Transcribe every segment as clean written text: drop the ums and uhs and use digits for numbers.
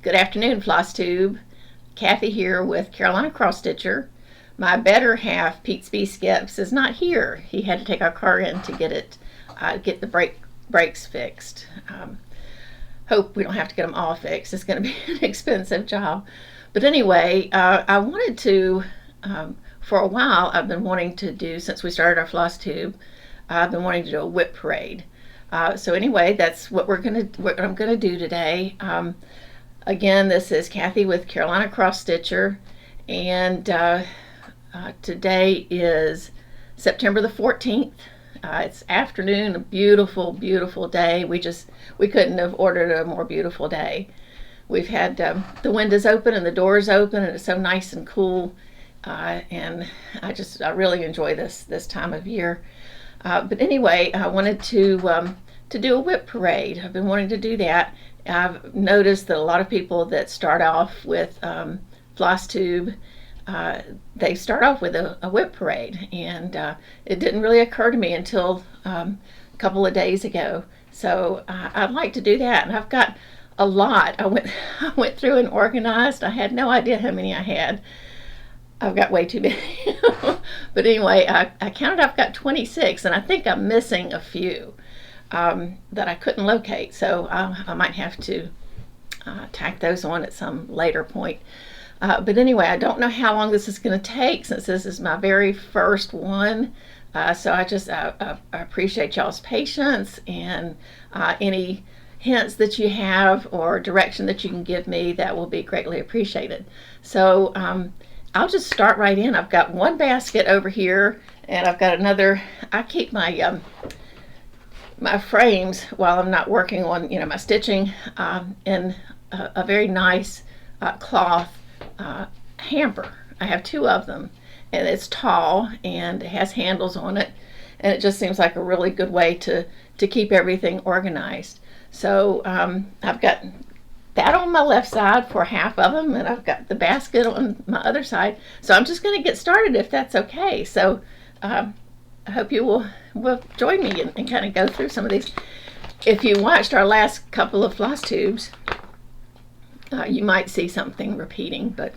Good afternoon, Floss Tube. Kathy here with Carolina Cross Stitcher. My better half, Pete Skips, is not here. He had to take our car in to get the brakes fixed. Hope we don't have to get them all fixed. It's going to be an expensive job. But anyway, I wanted to, for a while, I've been wanting to do, since we started our Floss Tube, I've been wanting to do a WIP parade. So anyway, that's what I'm gonna do today. Again, this is Kathy with Carolina Cross Stitcher, and today is September the 14th. It's afternoon, a beautiful, beautiful day. We couldn't have ordered a more beautiful day. We've had the windows open and the doors open, and it's so nice and cool. And I really enjoy this time of year. But anyway, I wanted to do a WIP parade. I've been wanting to do that. I've noticed that a lot of people that start off with Floss Tube, they start off with a WIP parade, and it didn't really occur to me until a couple of days ago. So I'd like to do that, and I've got a lot. I went through and organized. I had no idea how many I had. I've got way too many. But anyway, I counted I've got 26, and I think I'm missing a few that I couldn't locate. So I might have to tack those on at some later point. But anyway, I don't know how long this is going to take, since this is my very first one. So I appreciate y'all's patience, and any hints that you have or direction that you can give me, that will be greatly appreciated. So I'll just start right in. I've got one basket over here, and I've got another. I keep my my frames while I'm not working on my stitching in a very nice cloth hamper. I have two of them, and it's tall and it has handles on it, and it just seems like a really good way to keep everything organized. So I've got that on my left side for half of them, and I've got the basket on my other side. So I'm just going to get started, if that's okay. So I hope you will join me and kind of go through some of these. If you watched our last couple of Floss Tubes, you might see something repeating, but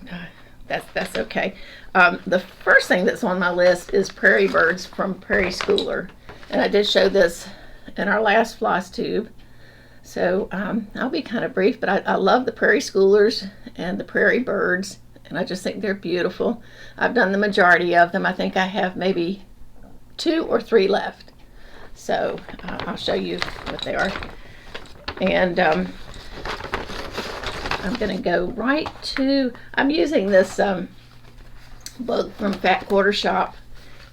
that's okay. The first thing that's on my list is Prairie Birds from Prairie Schooler, and I did show this in our last Floss Tube. So I'll be kind of brief, but I love the Prairie Schoolers and the Prairie Birds, and I just think they're beautiful. I've done the majority of them. I think I have maybe 2 or 3 left. So I'll show you what they are. And I'm going to go right to, I'm using this book from Fat Quarter Shop.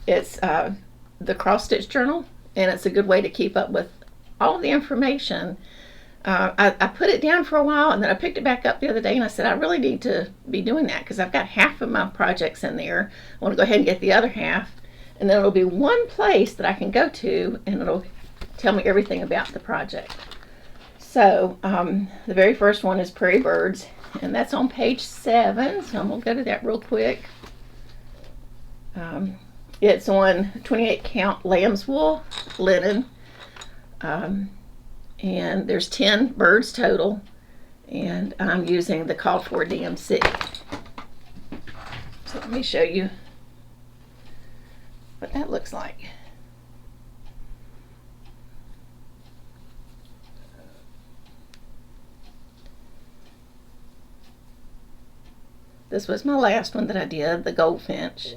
It's the Cross Stitch Journal, and it's a good way to keep up with all the information. I put it down for a while, and then I picked it back up the other day, and I said I really need to be doing that, because I've got half of my projects in there. I want to go ahead and get the other half, and then it'll be one place that I can go to, and it'll tell me everything about the project. So the very first one is Prairie Birds, and that's on page 7, so I'm going to go to that real quick. It's on 28 count lamb's wool linen. And there's 10 birds total, and I'm using the called for DMC. So let me show you what that looks like. This was my last one that I did, the goldfinch,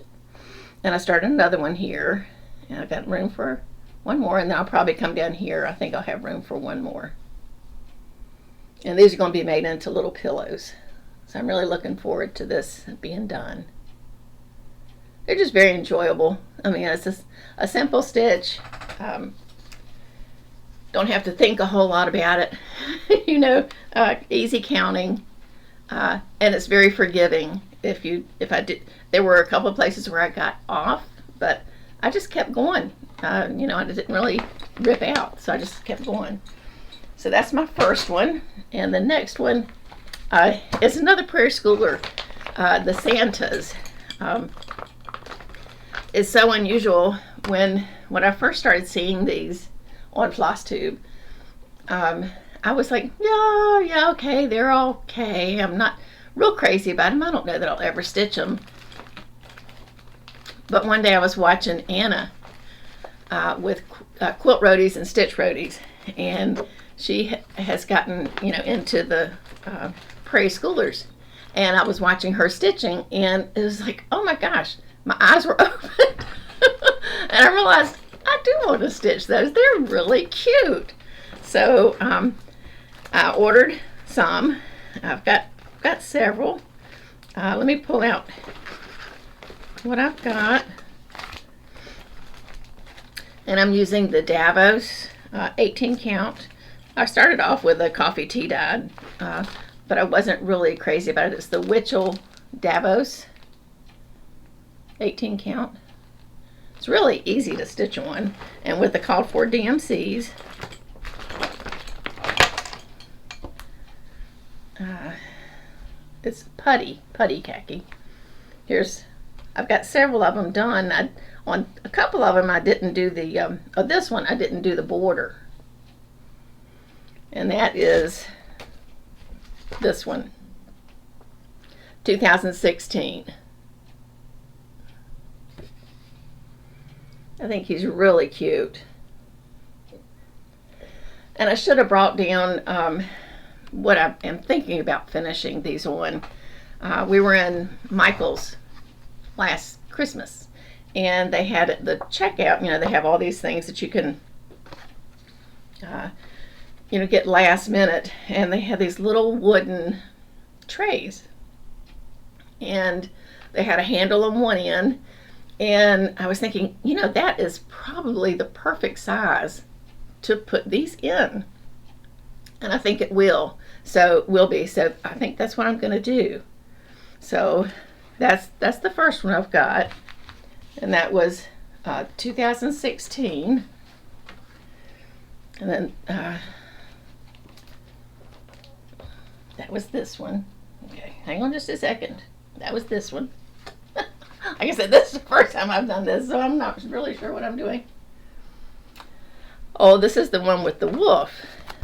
and I started another one here, and I've got room for one more, and then I'll probably come down here. I think I'll have room for one more. And these are going to be made into little pillows. So I'm really looking forward to this being done. They're just very enjoyable. I mean, it's just a simple stitch. Don't have to think a whole lot about it. Easy counting. And it's very forgiving. There were a couple of places where I got off, but I just kept going. I didn't really rip out, so I just kept going. So that's my first one, and the next one is another Prairie Schooler, the Santas. It's so unusual. When I first started seeing these on Floss Tube, I was like, yeah, yeah, okay, they're okay. I'm not real crazy about them. I don't know that I'll ever stitch them. But one day I was watching Anna with quilt roadies and stitch roadies, and she has gotten, into the prairie schoolers, and I was watching her stitching, and it was like, oh my gosh, my eyes were open. And I realized I do want to stitch those. They're really cute. So I ordered some. I've got several. Let me pull out what I've got. And I'm using the Davos 18 count. I started off with a coffee tea dyed, but I wasn't really crazy about it. It's the Witchell Davos 18 count. It's really easy to stitch on, and with the called for DMCs. It's putty khaki. I've got several of them done. On a couple of them I didn't do the, this one I didn't do the border. And that is this one, 2016. I think he's really cute. And I should have brought down what I am thinking about finishing these on. We were in Michael's last Christmas, and they had at the checkout, they have all these things that you can get last minute, and they had these little wooden trays, and they had a handle on one end, and I was thinking, that is probably the perfect size to put these in, and I think it will. So I think that's what I'm going to do. So that's the first one I've got, and that was 2016, and then that was this one. Okay, hang on just a second. That was this one. Like I said, this is the first time I've done this, so I'm not really sure what I'm doing. Oh, this is the one with the wolf.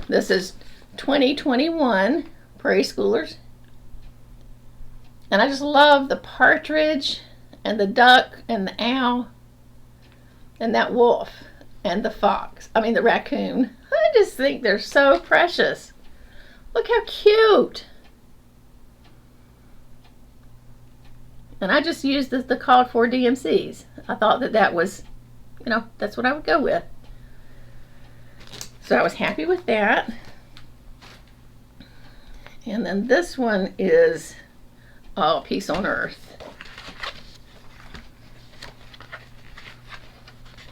This is 2021 Prairie Schoolers. And I just love the partridge and the duck and the owl and that wolf and the raccoon. I just think they're so precious. Look how cute. And I just used the called for DMCs. I thought that was, that's what I would go with. So I was happy with that. And then this one is, Peace on Earth.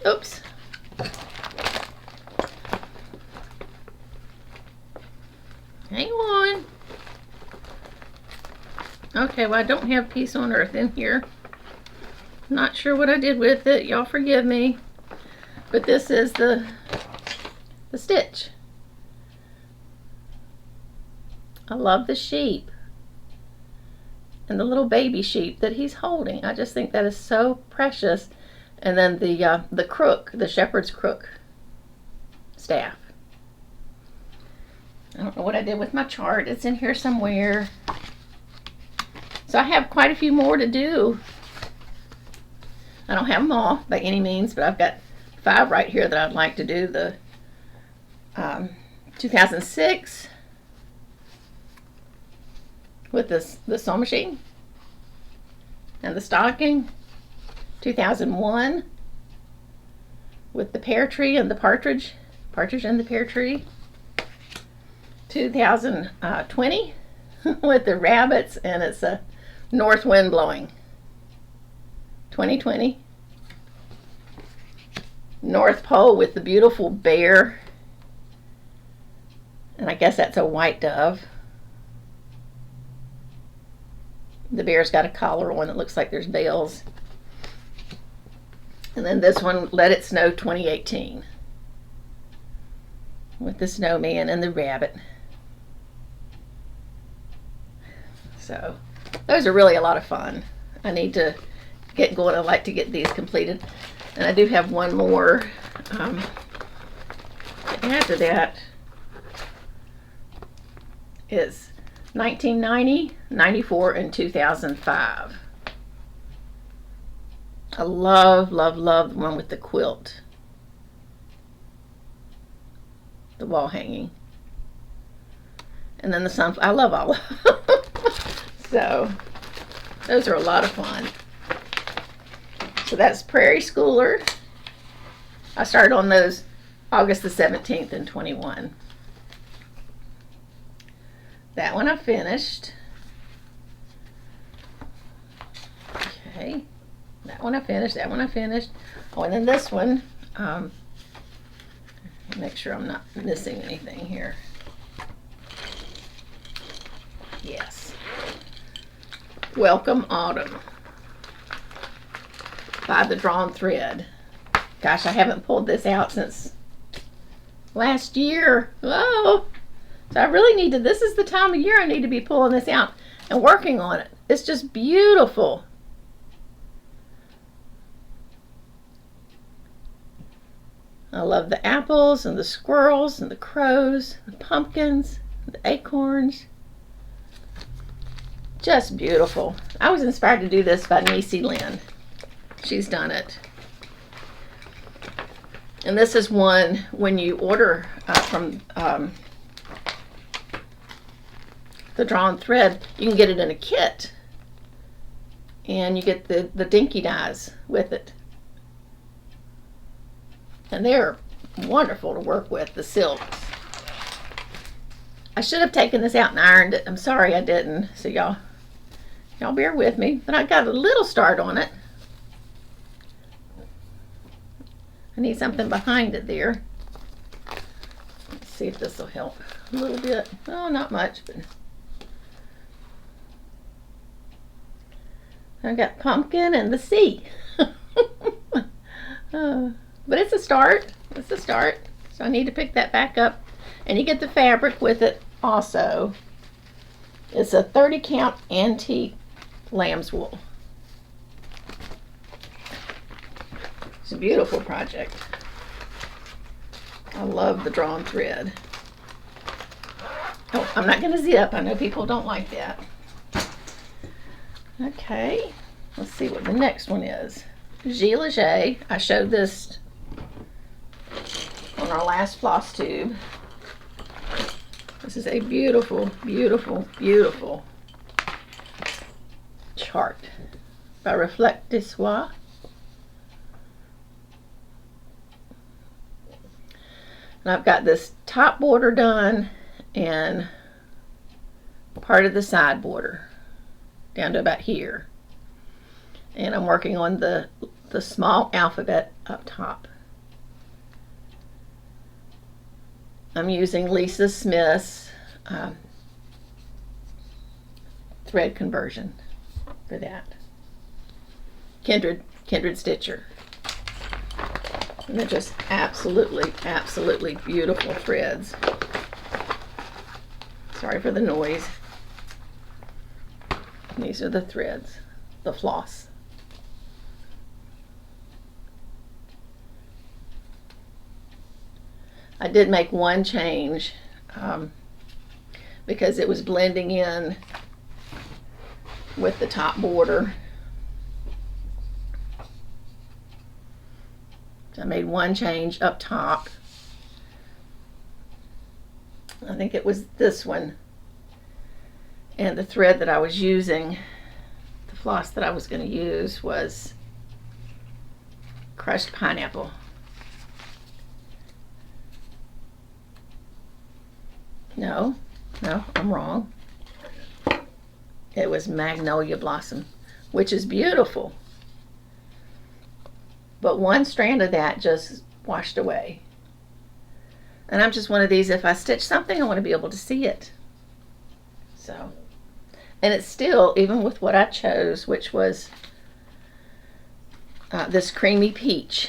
Oops. Hang on. Okay, well, I don't have Peace on Earth in here. Not sure what I did with it. Y'all forgive me. But this is the stitch. I love the sheep and the little baby sheep that he's holding. I just think that is so precious. And then the crook, the shepherd's crook staff. I don't know what I did with my chart. It's in here somewhere. So I have quite a few more to do. I don't have them all by any means, but I've got 5 right here that I'd like to do. The 2006 with the sewing machine and the stocking. 2001 with the pear tree and the partridge and the pear tree. 2020 with the rabbits, and it's a north wind blowing. 2020 North Pole with the beautiful bear, and I guess that's a white dove. The bear's got a collar on that looks like there's bells. And then this one, Let It Snow 2018 with the snowman and the rabbit. So those are really a lot of fun. I need to get going. I'd like to get these completed. And I do have one more to add to that. is 1990, 94, and 2005. I love, love, love the one with the quilt. The wall hanging. And then the sunflower. I love all of them. So, those are a lot of fun. So that's Prairie Schooler. I started on those August the 17th in 21. That one I finished. Okay. That one I finished. That one I finished. Oh, and then this one. Make sure I'm not missing anything here. Yes. Welcome Autumn by the Drawn Thread. Gosh, I haven't pulled this out since last year. Oh, so I really need to, this is the time of year I need to be pulling this out and working on it. It's just beautiful. I love the apples and the squirrels and the crows, the pumpkins, the acorns. Just beautiful. I was inspired to do this by Niecy Lynn. She's done it. And this is one, when you order from the Drawn Thread, you can get it in a kit. And you get the dinky dies with it. And they're wonderful to work with, the silks. I should have taken this out and ironed it. I'm sorry I didn't. So y'all bear with me. But I got a little start on it. I need something behind it there. Let's see if this will help a little bit. Oh, not much, but I got pumpkin and the sea. But it's a start. It's a start. So I need to pick that back up. And you get the fabric with it also. It's a 30 count antique lamb's wool. It's a beautiful project. I love the Drawn Thread. Oh, I'm not going to zip. I know people don't like that. Okay. Let's see what the next one is. Gilles Leger. I showed this on our last floss tube. This is a beautiful, beautiful, beautiful chart by Reflect de Soie. And I've got this top border done and part of the side border down to about here. And I'm working on the small alphabet up top. I'm using Lisa Smith's thread conversion for that. Kindred Stitcher. And they're just absolutely, absolutely beautiful threads. Sorry for the noise. These are the threads, the floss. I did make one change because it was blending in with the top border. So I made one change up top. I think it was this one. And the thread that I was using, the floss that I was going to use was crushed pineapple. No, I'm wrong. It was magnolia blossom, which is beautiful. But one strand of that just washed away. And I'm just one of these, if I stitch something, I want to be able to see it. So, and it's still, even with what I chose, which was this creamy peach,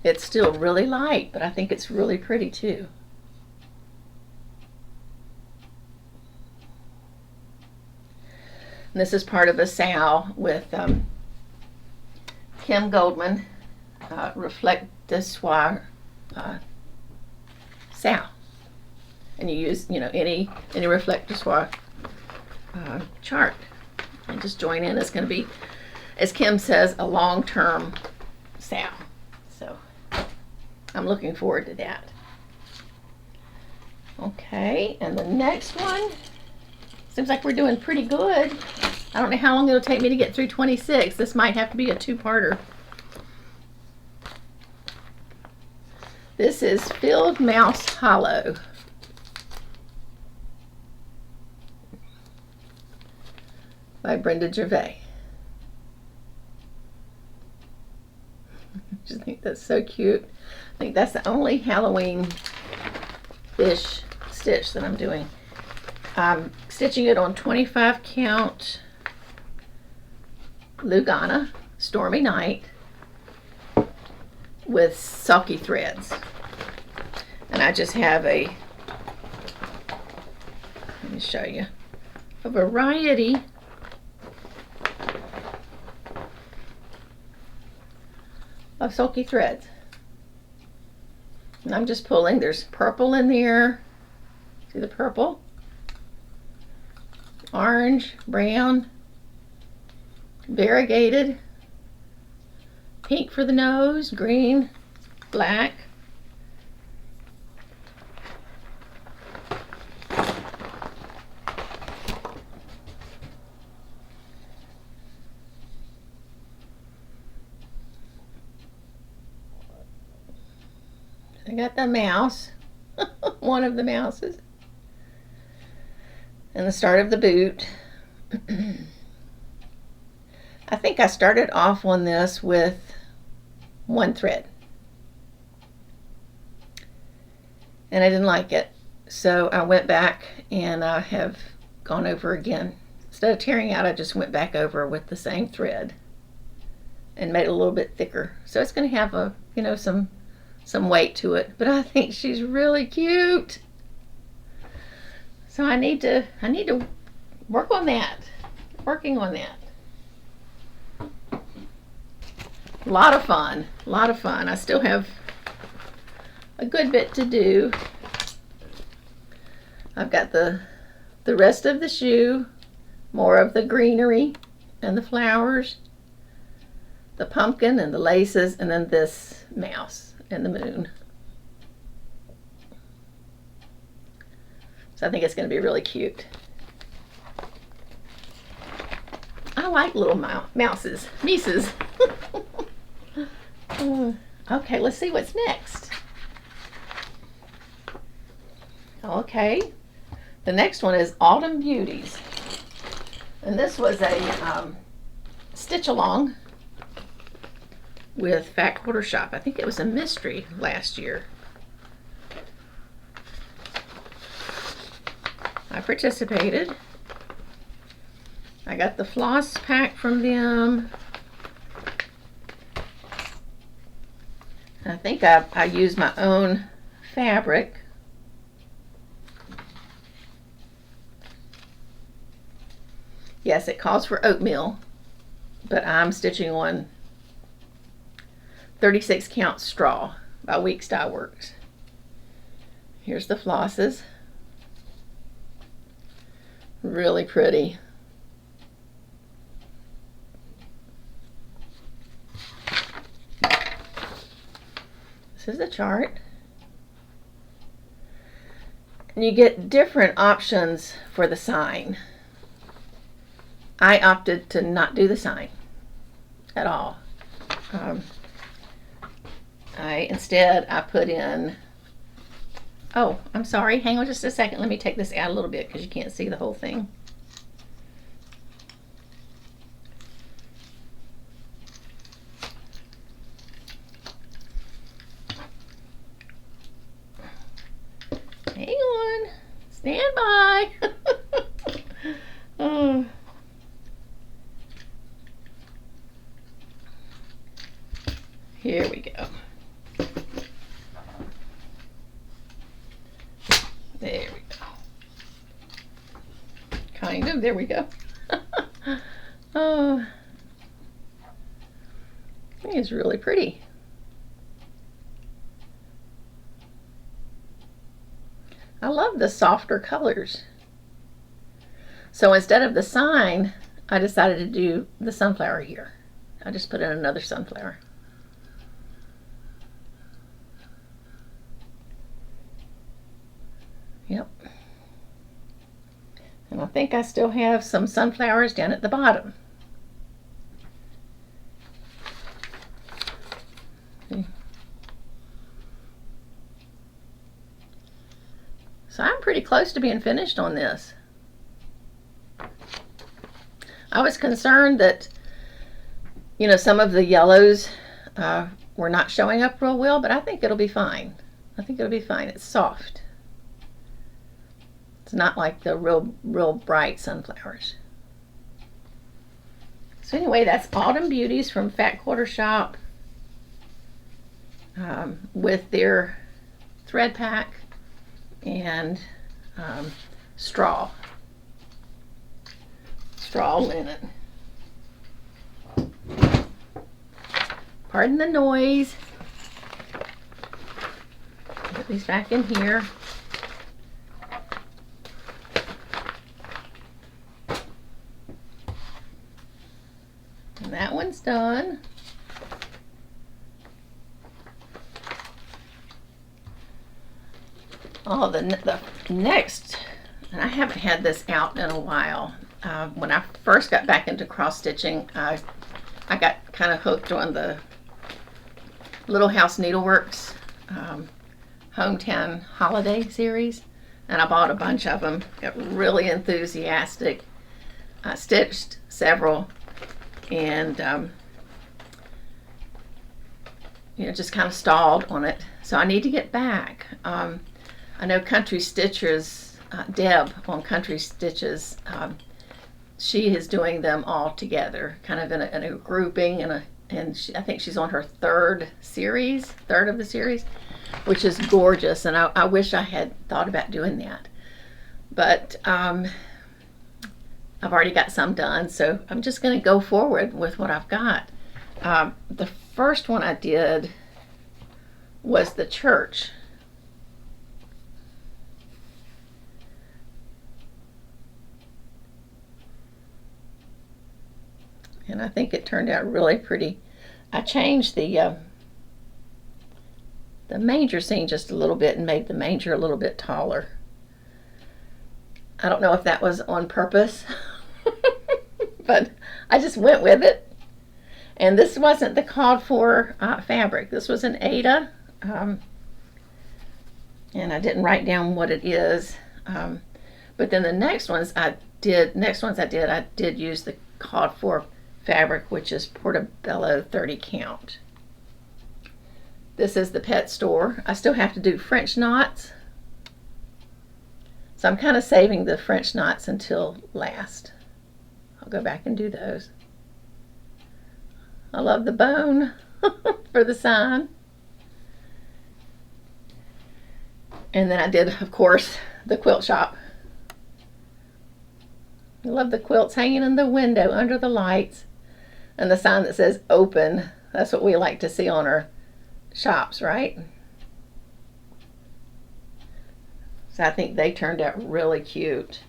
it's still really light, but I think it's really pretty too. And this is part of a sow with Kim Goldman, Reflect de Soie sow. and you use, you know, any reflector swatch chart, and just join in. It's going to be, as Kim says, a long-term sale. So I'm looking forward to that. Okay, and the next one, seems like we're doing pretty good. I don't know how long it'll take me to get through 26. This might have to be a two-parter. This is Field Mouse Hollow. By Brenda Gervais. I just think that's so cute. I think that's the only Halloween-ish stitch that I'm doing. I'm stitching it on 25 count Lugana Stormy Night with sulky threads. And I just have let me show you, a variety of sulky threads. And I'm just pulling. There's purple in there. See the purple? Orange, brown, variegated, pink for the nose, green, black. I got the mouse, one of the mouses, and the start of the boot. I think I started off on this with one thread, and I didn't like it, so I went back and I have gone over again. Instead of tearing out, I just went back over with the same thread and made it a little bit thicker. So it's going to have a, you know, some weight to it, but I think she's really cute. So I need to work on that. Working on that. A lot of fun. A lot of fun. I still have a good bit to do. I've got the rest of the shoe, more of the greenery and the flowers, the pumpkin and the laces, and then this mouse and the moon. So I think it's going to be really cute. I like little mouses, Mises. Okay, let's see what's next. Okay, the next one is Autumn Beauties. And this was a stitch along with Fat Quarter Shop. I think it was a mystery last year. I participated. I got the floss pack from them. I think I used my own fabric. Yes, it calls for oatmeal, but I'm stitching on 36 count straw by Weeks Dye Works. Here's the flosses. Really pretty. This is the chart. And you get different options for the sign. I opted to not do the sign at all. Instead I put in, oh, I'm sorry, hang on just a second, let me take this out a little bit because you can't see the whole thing. Hang on, stand by. Oh. Here we go. There we go. Kind of, there we go. Oh, I think it's really pretty. I love the softer colors. So instead of the sign, I decided to do the sunflower here. I just put in another sunflower. Yep. And I think I still have some sunflowers down at the bottom. So I'm pretty close to being finished on this. I was concerned that, some of the yellows were not showing up real well, but I think it'll be fine. I think it'll be fine. It's soft. It's not like the real bright sunflowers. So anyway, that's Autumn Beauties from Fat Quarter Shop with their thread pack and straw linen. Pardon the noise. Put these back in here. And that one's done. Oh, the next, and I haven't had this out in a while. When I first got back into cross stitching, I got kind of hooked on the Little House Needleworks Hometown Holiday series, and I bought a bunch of them. Got really enthusiastic. I stitched several, and just kind of stalled on it. So I need to get back. I know Country Stitchers, Deb on Country Stitches, she is doing them all together, kind of in a grouping, and I think she's on her third of the series, which is gorgeous, and I wish I had thought about doing that. But I've already got some done, so I'm just going to go forward with what I've got. The first one I did was the church. And I think it turned out really pretty. I changed the manger scene just a little bit and made the manger a little bit taller. I don't know if that was on purpose, but I just went with it. And this wasn't the called for fabric. This was an Aida, and I didn't write down what it is. But then the next ones I did use the called for fabric, which is Portobello 30 count. This is the pet store. I still have to do French knots, so I'm kind of saving the French knots until last. I'll go back and do those. I love the bone for the sign. And then I did, of course, the quilt shop. I love the quilts hanging in the window under the lights. And the sign that says open. That's what we like to see on our shops, right? So I think they turned out really cute.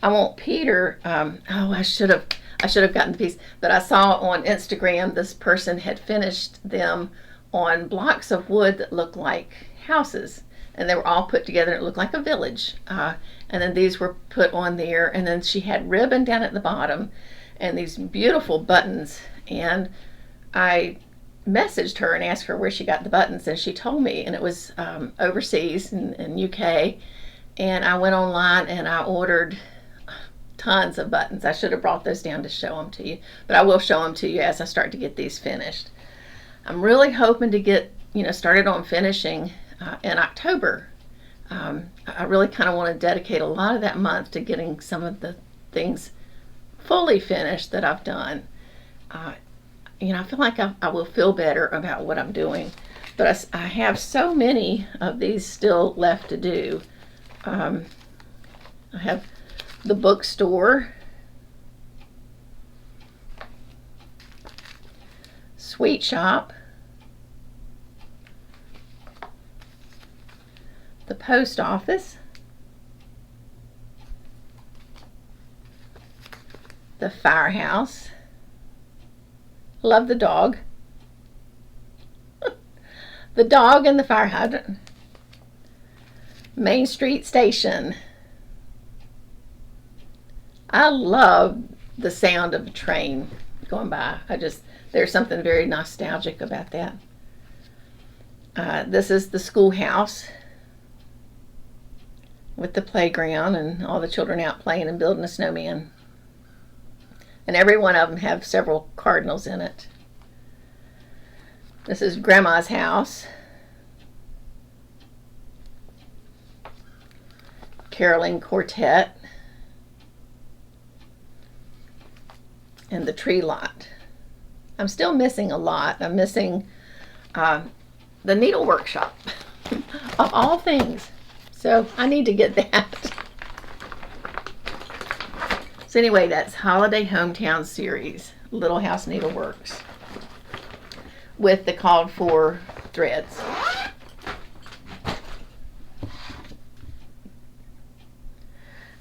I want Peter, I should have gotten the piece, but I saw on Instagram this person had finished them on blocks of wood that looked like houses, and they were all put together. It looked like a village, and then these were put on there, and then she had ribbon down at the bottom and these beautiful buttons. And I messaged her and asked her where she got the buttons, and she told me, and it was overseas in UK. And I went online and I ordered tons of buttons. I should have brought those down to show them to you, but I will show them to you as I start to get these finished. I'm really hoping to get started on finishing in October. I really kind of want to dedicate a lot of that month to getting some of the things fully finished that I've done. I feel like I will feel better about what I'm doing, but I have so many of these still left to do. I have the bookstore, sweet shop, the post office, the firehouse. Love the dog. The dog and the fire hydrant. Main Street Station. I love the sound of a train going by. There's something very nostalgic about that. This is the schoolhouse with the playground and all the children out playing and building a snowman. And every one of them have several cardinals in it. This is Grandma's house. Caroling Quartet. And the tree lot. I'm still missing a lot. I'm missing the needle workshop of all things. So I need to get that. So anyway, that's Holiday Hometown Series, Little House Needleworks, with the called for threads.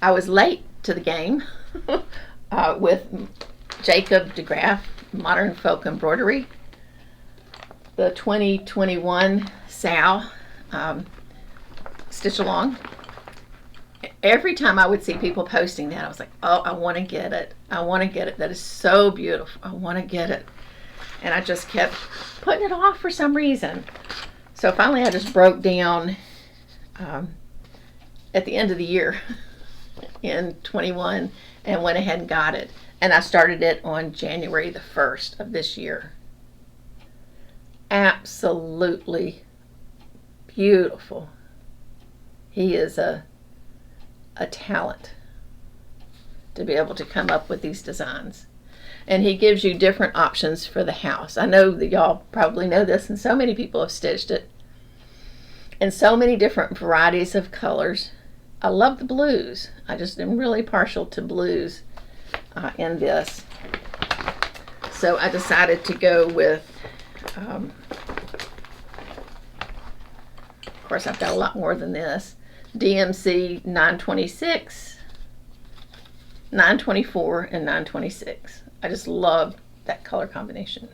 I was late to the game with Jacob DeGraff Modern Folk Embroidery, the 2021 Sal stitch along. Every time I would see people posting that, I was like, oh, I want to get it. I want to get it. That is so beautiful. I want to get it. And I just kept putting it off for some reason. So finally I just broke down at the end of the year in 21 and went ahead and got it. And I started it on January the 1st of this year. Absolutely beautiful. He is a talent to be able to come up with these designs. And he gives you different options for the house. I know that y'all probably know this, and so many people have stitched it in so many different varieties of colors. I love the blues. I just am really partial to blues in this. So I decided to go with, of course I've got a lot more than this, DMC 926, 924, and 926. I just love that color combination.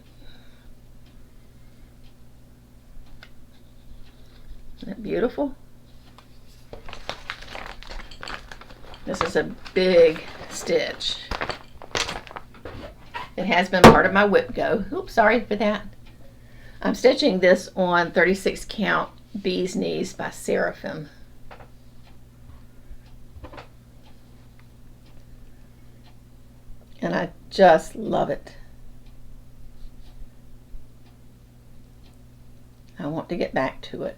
Isn't that beautiful? This is a big stitch. It has been part of my WIP go. Oops, sorry for that. I'm stitching this on 36 count Bee's Knees by Seraphim. And I just love it. I want to get back to it.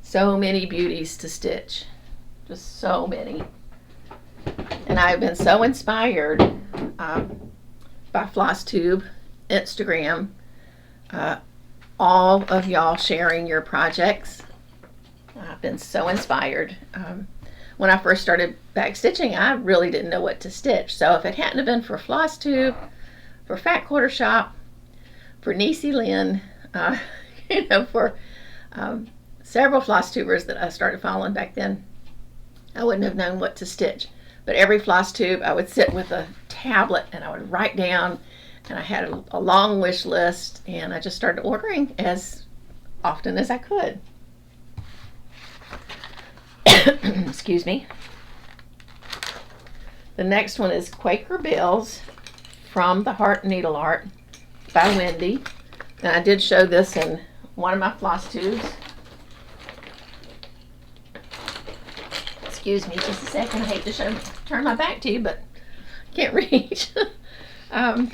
So many beauties to stitch. Just so many. And I've been so inspired by FlossTube, Instagram, all of y'all sharing your projects. I've been so inspired. When I first started back stitching, I really didn't know what to stitch. So if it hadn't have been for FlossTube, for Fat Quarter Shop, for Niecy Lynn, for several FlossTubers that I started following back then, I wouldn't have known what to stitch. But every FlossTube, I would sit with a tablet and I would write down, and I had a long wish list, and I just started ordering as often as I could. Excuse me. The next one is Quaker Bells from the Heart Needle Art by Wendy. And I did show this in one of my FlossTubes. Excuse me just a second. I hate to turn my back to you, but can't reach. I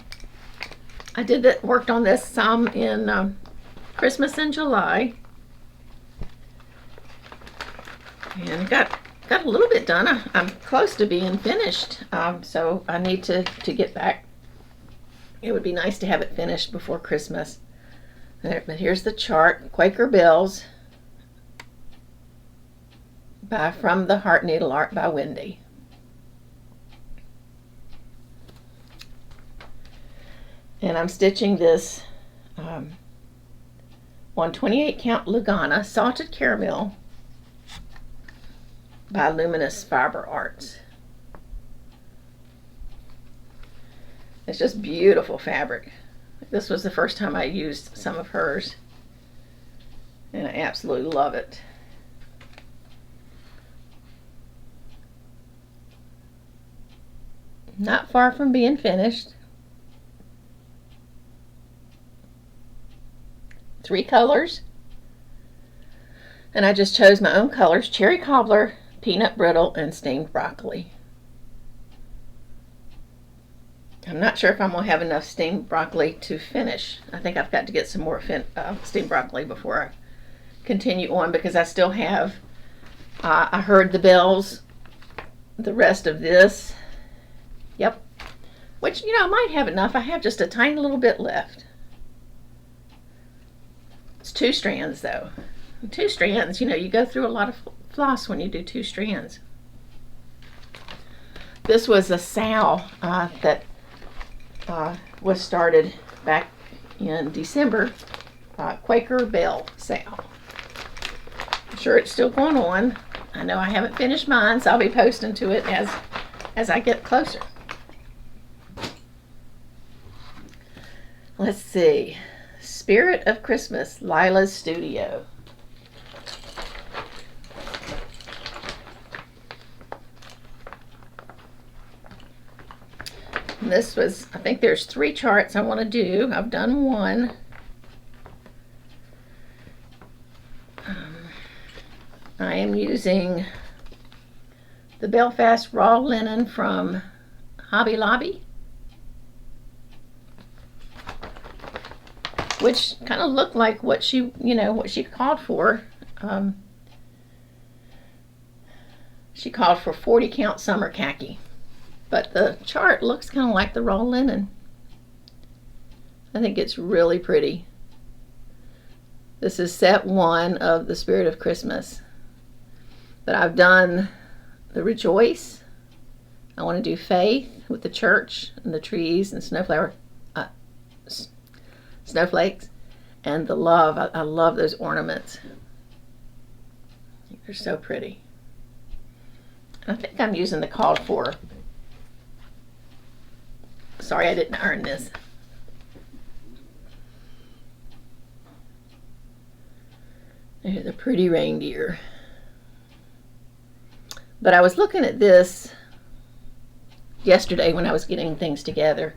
worked on this some in Christmas in July. And got a little bit done. I'm close to being finished, so I need to get back. It would be nice to have it finished before Christmas. But here's the chart. Quaker Bells from the Heart Needle Art by Wendy. And I'm stitching this on 28 count Lugana Salted Caramel by Luminous Fiber Arts. It's just beautiful fabric. This was the first time I used some of hers, and I absolutely love it. Not far from being finished. 3 colors, and I just chose my own colors: cherry cobbler, peanut brittle, and steamed broccoli. I'm not sure if I'm going to have enough steamed broccoli to finish. I think I've got to get some more steamed broccoli before I continue on, because I still have I heard the bells, the rest of this. Yep. Which, I might have enough. I have just a tiny little bit left. It's 2 strands, though. 2 strands, you go through a lot of floss when you do 2 strands. This was a sale that was started back in December. Quaker Bell sale. I'm sure it's still going on. I know I haven't finished mine, so I'll be posting to it as I get closer. Let's see. Spirit of Christmas, Lila's Studio. And this was, I think there's 3 charts I want to do. I've done 1. I am using the Belfast raw linen from Hobby Lobby, which kind of looked like what she called for. She called for 40 count summer khaki, but the chart looks kind of like the raw linen. I think it's really pretty. This is set 1 of the Spirit of Christmas, but I've done the Rejoice. I want to do Faith with the church and the trees and snowflakes, and the Love. I love those ornaments. They're so pretty. I think I'm using the called for. Sorry, I didn't earn this. There's a pretty reindeer. But I was looking at this yesterday when I was getting things together,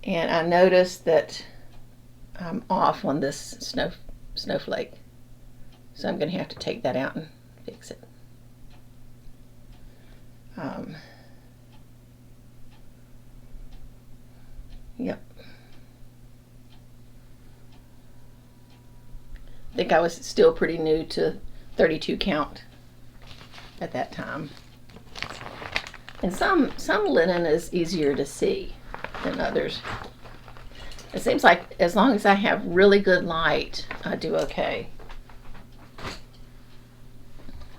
and I noticed that I'm off on this snowflake. So I'm going to have to take that out and fix it. Yep. I think I was still pretty new to 32 count at that time. And some linen is easier to see than others. It seems like as long as I have really good light, I do okay.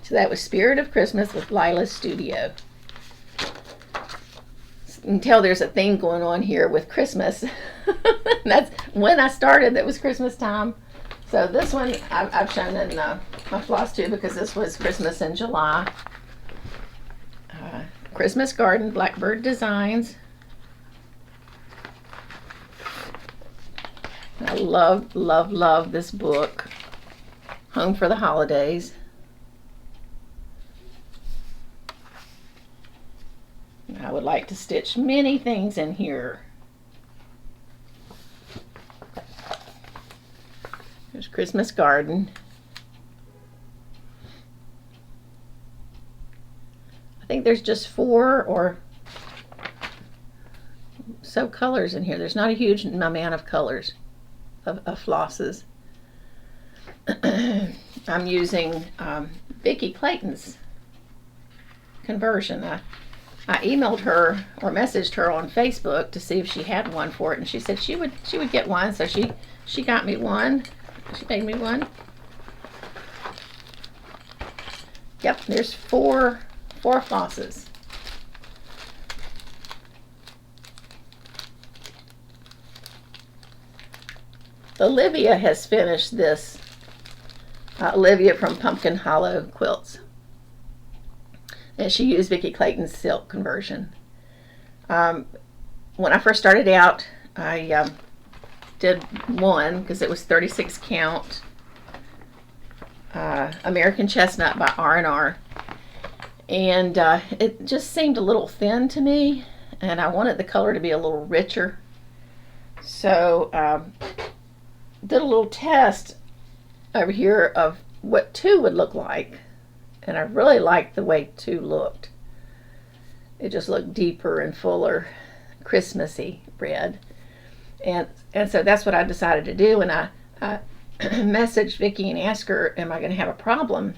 So that was Spirit of Christmas with Lila's Studio. You can tell there's a theme going on here with Christmas. That's when I started, that was Christmas time. So this one I've shown in my floss too, because this was Christmas in July. Christmas Garden, Blackbird Designs. I love, love, love this book. Home for the Holidays. I would like to stitch many things in here. There's Christmas Garden. I think there's just 4 or so colors in here. There's not a huge amount of colors of flosses. I'm using Vicki Clayton's conversion. I emailed her or messaged her on Facebook to see if she had one for it, and she said she would get one. So she got me one. She made me one. Yep, there's four flosses. Olivia has finished this. Olivia from Pumpkin Hollow Quilts. And she used Vicki Clayton's silk conversion. When I first started out, I did one because it was 36 count. American Chestnut by R&R. And it just seemed a little thin to me, and I wanted the color to be a little richer. So did a little test over here of what 2 would look like, and I really liked the way 2 looked. It just looked deeper and fuller, Christmassy red, and so that's what I decided to do. And I messaged Vicki and asked her, am I going to have a problem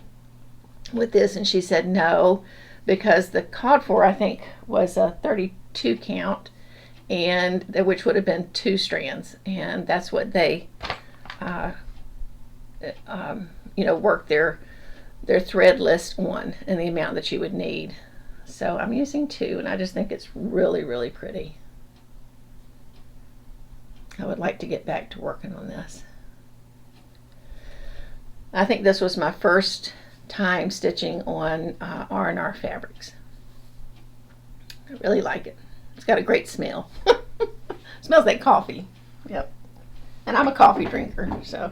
with this? And she said no, because the called for, I think, was a 32 count, and which would have been 2 strands, and that's what they work their thread list on, and the amount that you would need. So I'm using 2, and I just think it's really, really pretty. I would like to get back to working on this. I think this was my first time stitching on R&R fabrics. I really like it. It's got a great smell. Smells like coffee. Yep. And I'm a coffee drinker, so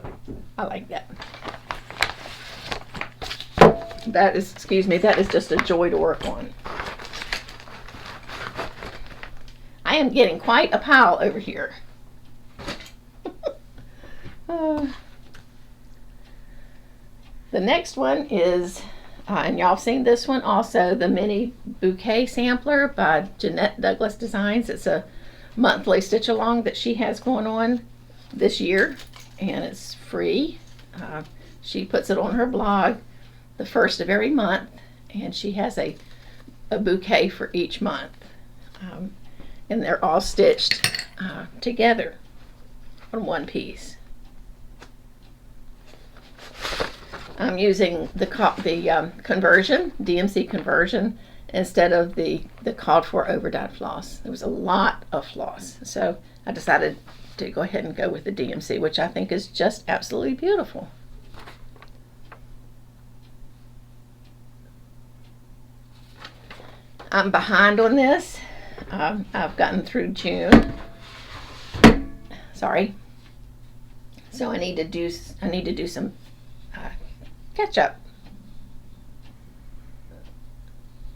I like that. That is just a joy to work on. I am getting quite a pile over here. The next one is, and y'all have seen this one also, the mini bouquet sampler by Jeanette Douglas Designs. It's a monthly stitch along that she has going on this year, and it's free. She puts it on her blog the first of every month, and she has a bouquet for each month, and they're all stitched together on one piece. I'm using the conversion, DMC conversion, instead of the called for overdyed floss. There was a lot of floss, so I decided to go ahead and go with the DMC, which I think is just absolutely beautiful. I'm behind on this. I've gotten through June. Sorry. So I need to do some catch up.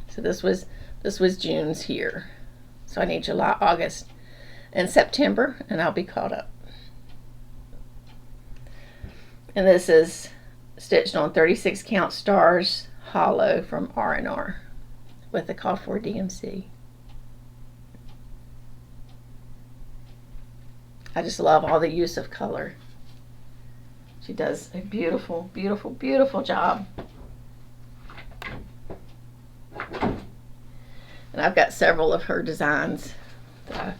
So this was June's here. So I need July, August, and September, and I'll be caught up. And this is stitched on 36 count stars hollow from R&R with the call for DMC. I just love all the use of color. She does a beautiful, beautiful, beautiful job. And I've got several of her designs that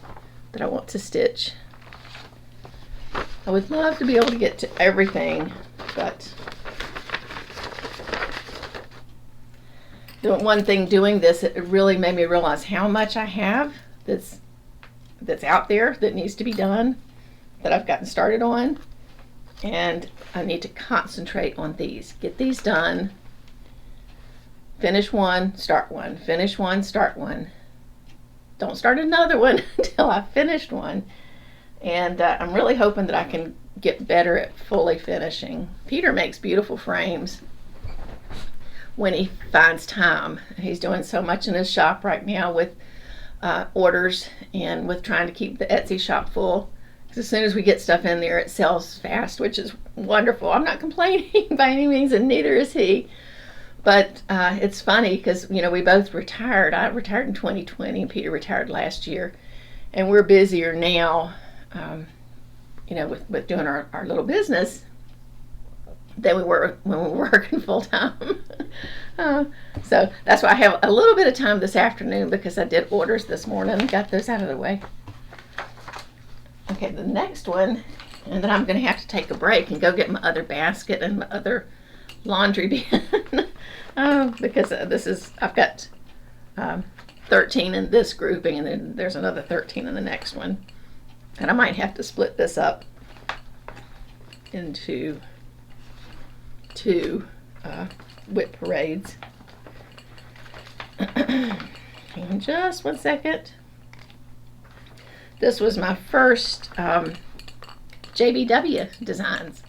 I want to stitch. I would love to be able to get to everything, but one thing doing this, it really made me realize how much I have that's out there that needs to be done, that I've gotten started on, and I need to concentrate on these. Get these done. Finish one, start one. Finish one, start one. Don't start another one until I've finished one. And I'm really hoping that I can get better at fully finishing. Peter makes beautiful frames when he finds time. He's doing so much in his shop right now with orders and with trying to keep the Etsy shop full. Because as soon as we get stuff in there, it sells fast, which is wonderful. I'm not complaining by any means, and neither is he. But it's funny because, you know, we both retired. I retired in 2020, and Peter retired last year. And we're busier now, you know, with doing our little business than we were when we were working full time. So that's why I have a little bit of time this afternoon, because I did orders this morning and got those out of the way. Okay, the next one, and then I'm going to have to take a break and go get my other basket and my other laundry bin. Because I've got 13 in this grouping, and then there's another 13 in the next one. And I might have to split this up into two WIP parades. And just one second. This was my first JBW designs,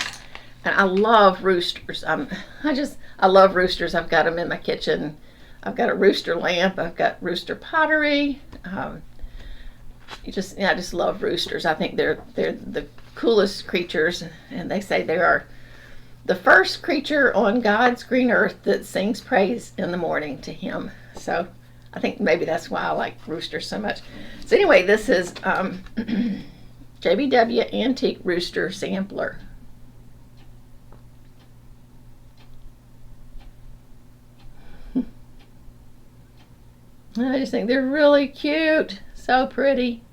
and I love roosters. I love roosters. I've got them in my kitchen. I've got a rooster lamp. I've got rooster pottery. I just love roosters. I think they're the coolest creatures, and they say they are the first creature on God's green earth that sings praise in the morning to Him. So I think maybe that's why I like roosters so much. So anyway, this is JBW Antique Rooster Sampler. I just think they're really cute. So pretty.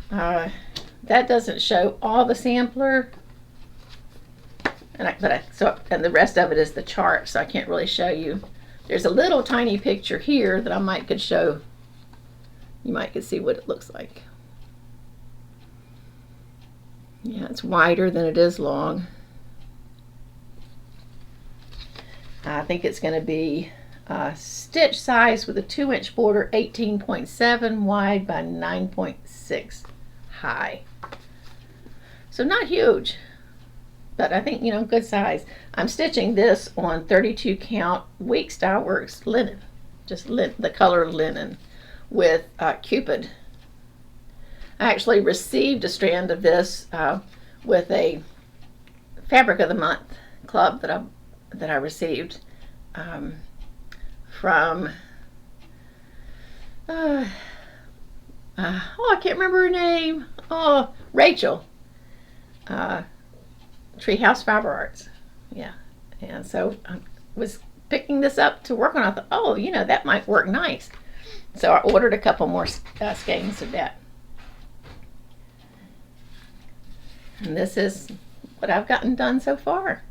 That doesn't show all the sampler, and the rest of it is the chart, so I can't really show you. There's a little tiny picture here that I could show. You could see what it looks like. Yeah, it's wider than it is long. I think it's going to be stitch size with a 2-inch border, 18.7 wide by 9.6 high. So not huge, but I think, good size. I'm stitching this on 32 count Week Style Works linen, just the color linen with Cupid. I actually received a strand of this with a Fabric of the Month club that I received from I can't remember her name. Rachel. Treehouse Fiber Arts. Yeah. And so I was picking this up to work on. I thought, that might work nice. So I ordered a couple more skeins of that. And this is what I've gotten done so far.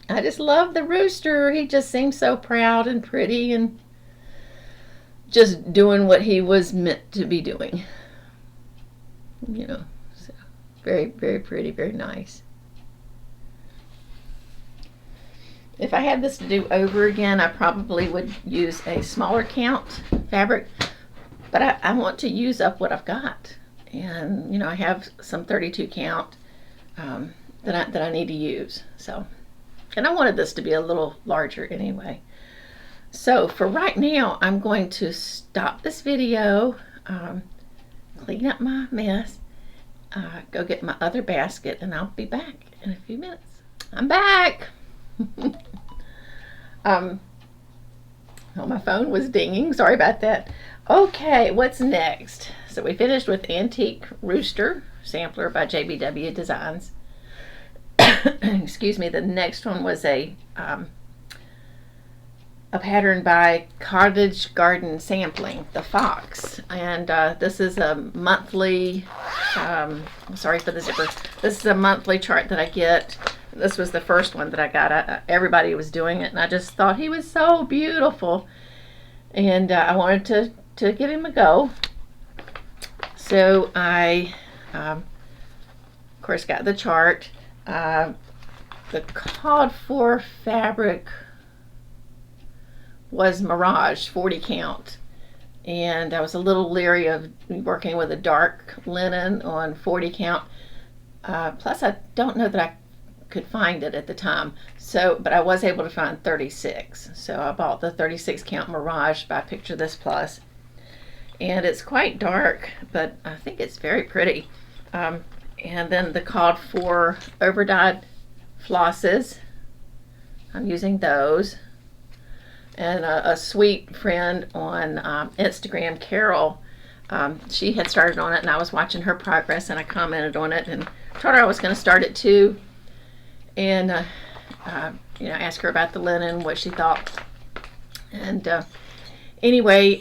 I just love the rooster. He just seems so proud and pretty and just doing what he was meant to be doing. So very, very pretty, very nice. If I had this to do over again, I probably would use a smaller count fabric, but I want to use up what I've got. And, I have some 32 count that I need to use. So, and I wanted this to be a little larger anyway. So for right now, I'm going to stop this video, clean up my mess, go get my other basket, and I'll be back in a few minutes. I'm back. My phone was dinging. Sorry about that. Okay, what's next? So we finished with Antique Rooster Sampler by JBW Designs. Excuse me. The next one was a pattern by Cottage Garden Sampling, the Fox, and this is a monthly. Sorry for the zipper. This is a monthly chart that I get. This was the first one that I got. Everybody was doing it, and I just thought he was so beautiful, and I wanted to give him a go. So I, of course, got the chart. The called for fabric was Mirage 40 count, and I was a little leery of working with a dark linen on 40 count. Plus, I don't know that I could find it at the time. So, but I was able to find 36. So I bought the 36 count Mirage by Picture This Plus, and it's quite dark, but I think it's very pretty. And then the called for overdyed flosses. I'm using those. And a sweet friend on Instagram, Carol, she had started on it, and I was watching her progress, and I commented on it and told her I was going to start it too, and ask her about the linen, what she thought. And anyway,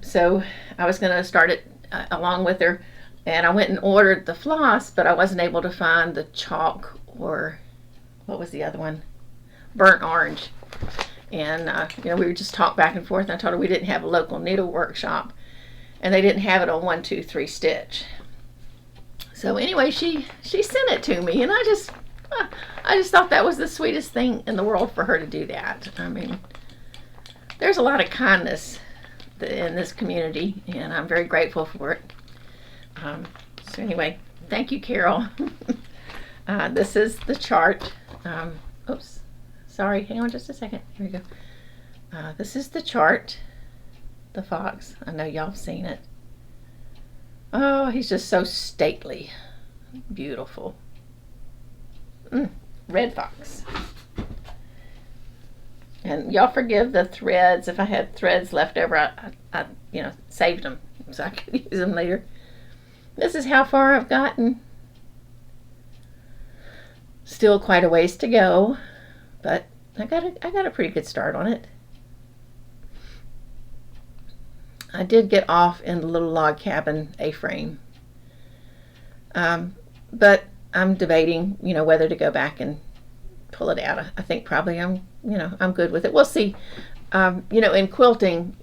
so I was going to start it along with her, and I went and ordered the floss, but I wasn't able to find the chalk, or what was the other one? Burnt orange. And we were just talking back and forth, and I told her we didn't have a local needle workshop. and they didn't have it on 1, 2, 3 stitch. So anyway, she sent it to me, and I just thought that was the sweetest thing in the world for her to do that. I mean, there's a lot of kindness in this community, and I'm very grateful for it. So anyway, thank you, Carol. This is the chart. Oops, sorry, hang on just a second. Here we go. This is the chart, the fox. I know y'all have seen it. Oh, he's just so stately, beautiful. Red fox. And y'all forgive the threads. If I had threads left over, I saved them so I could use them later. This is how far I've gotten. Still quite a ways to go, but I got a pretty good start on it. I did get off in the little log cabin A-frame, but I'm debating, whether to go back and pull it out. I think probably I'm good with it. We'll see. In quilting,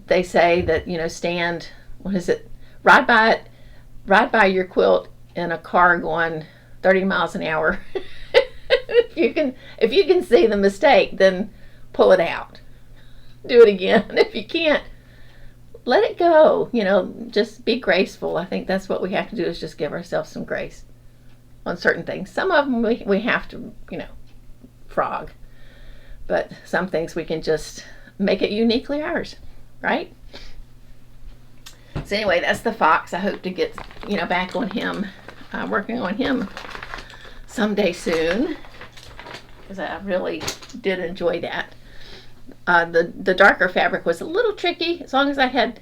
they say that stand. What is it? Ride by your quilt in a car going 30 miles an hour. If you can see the mistake, then pull it out. Do it again. If you can't, let it go. Just be graceful. I think that's what we have to do, is just give ourselves some grace on certain things. Some of them we have to, frog. But some things we can just make it uniquely ours, right? So anyway, that's the fox. I hope to get, back on him, working on him someday soon, because I really did enjoy that. The darker fabric was a little tricky. As long as I had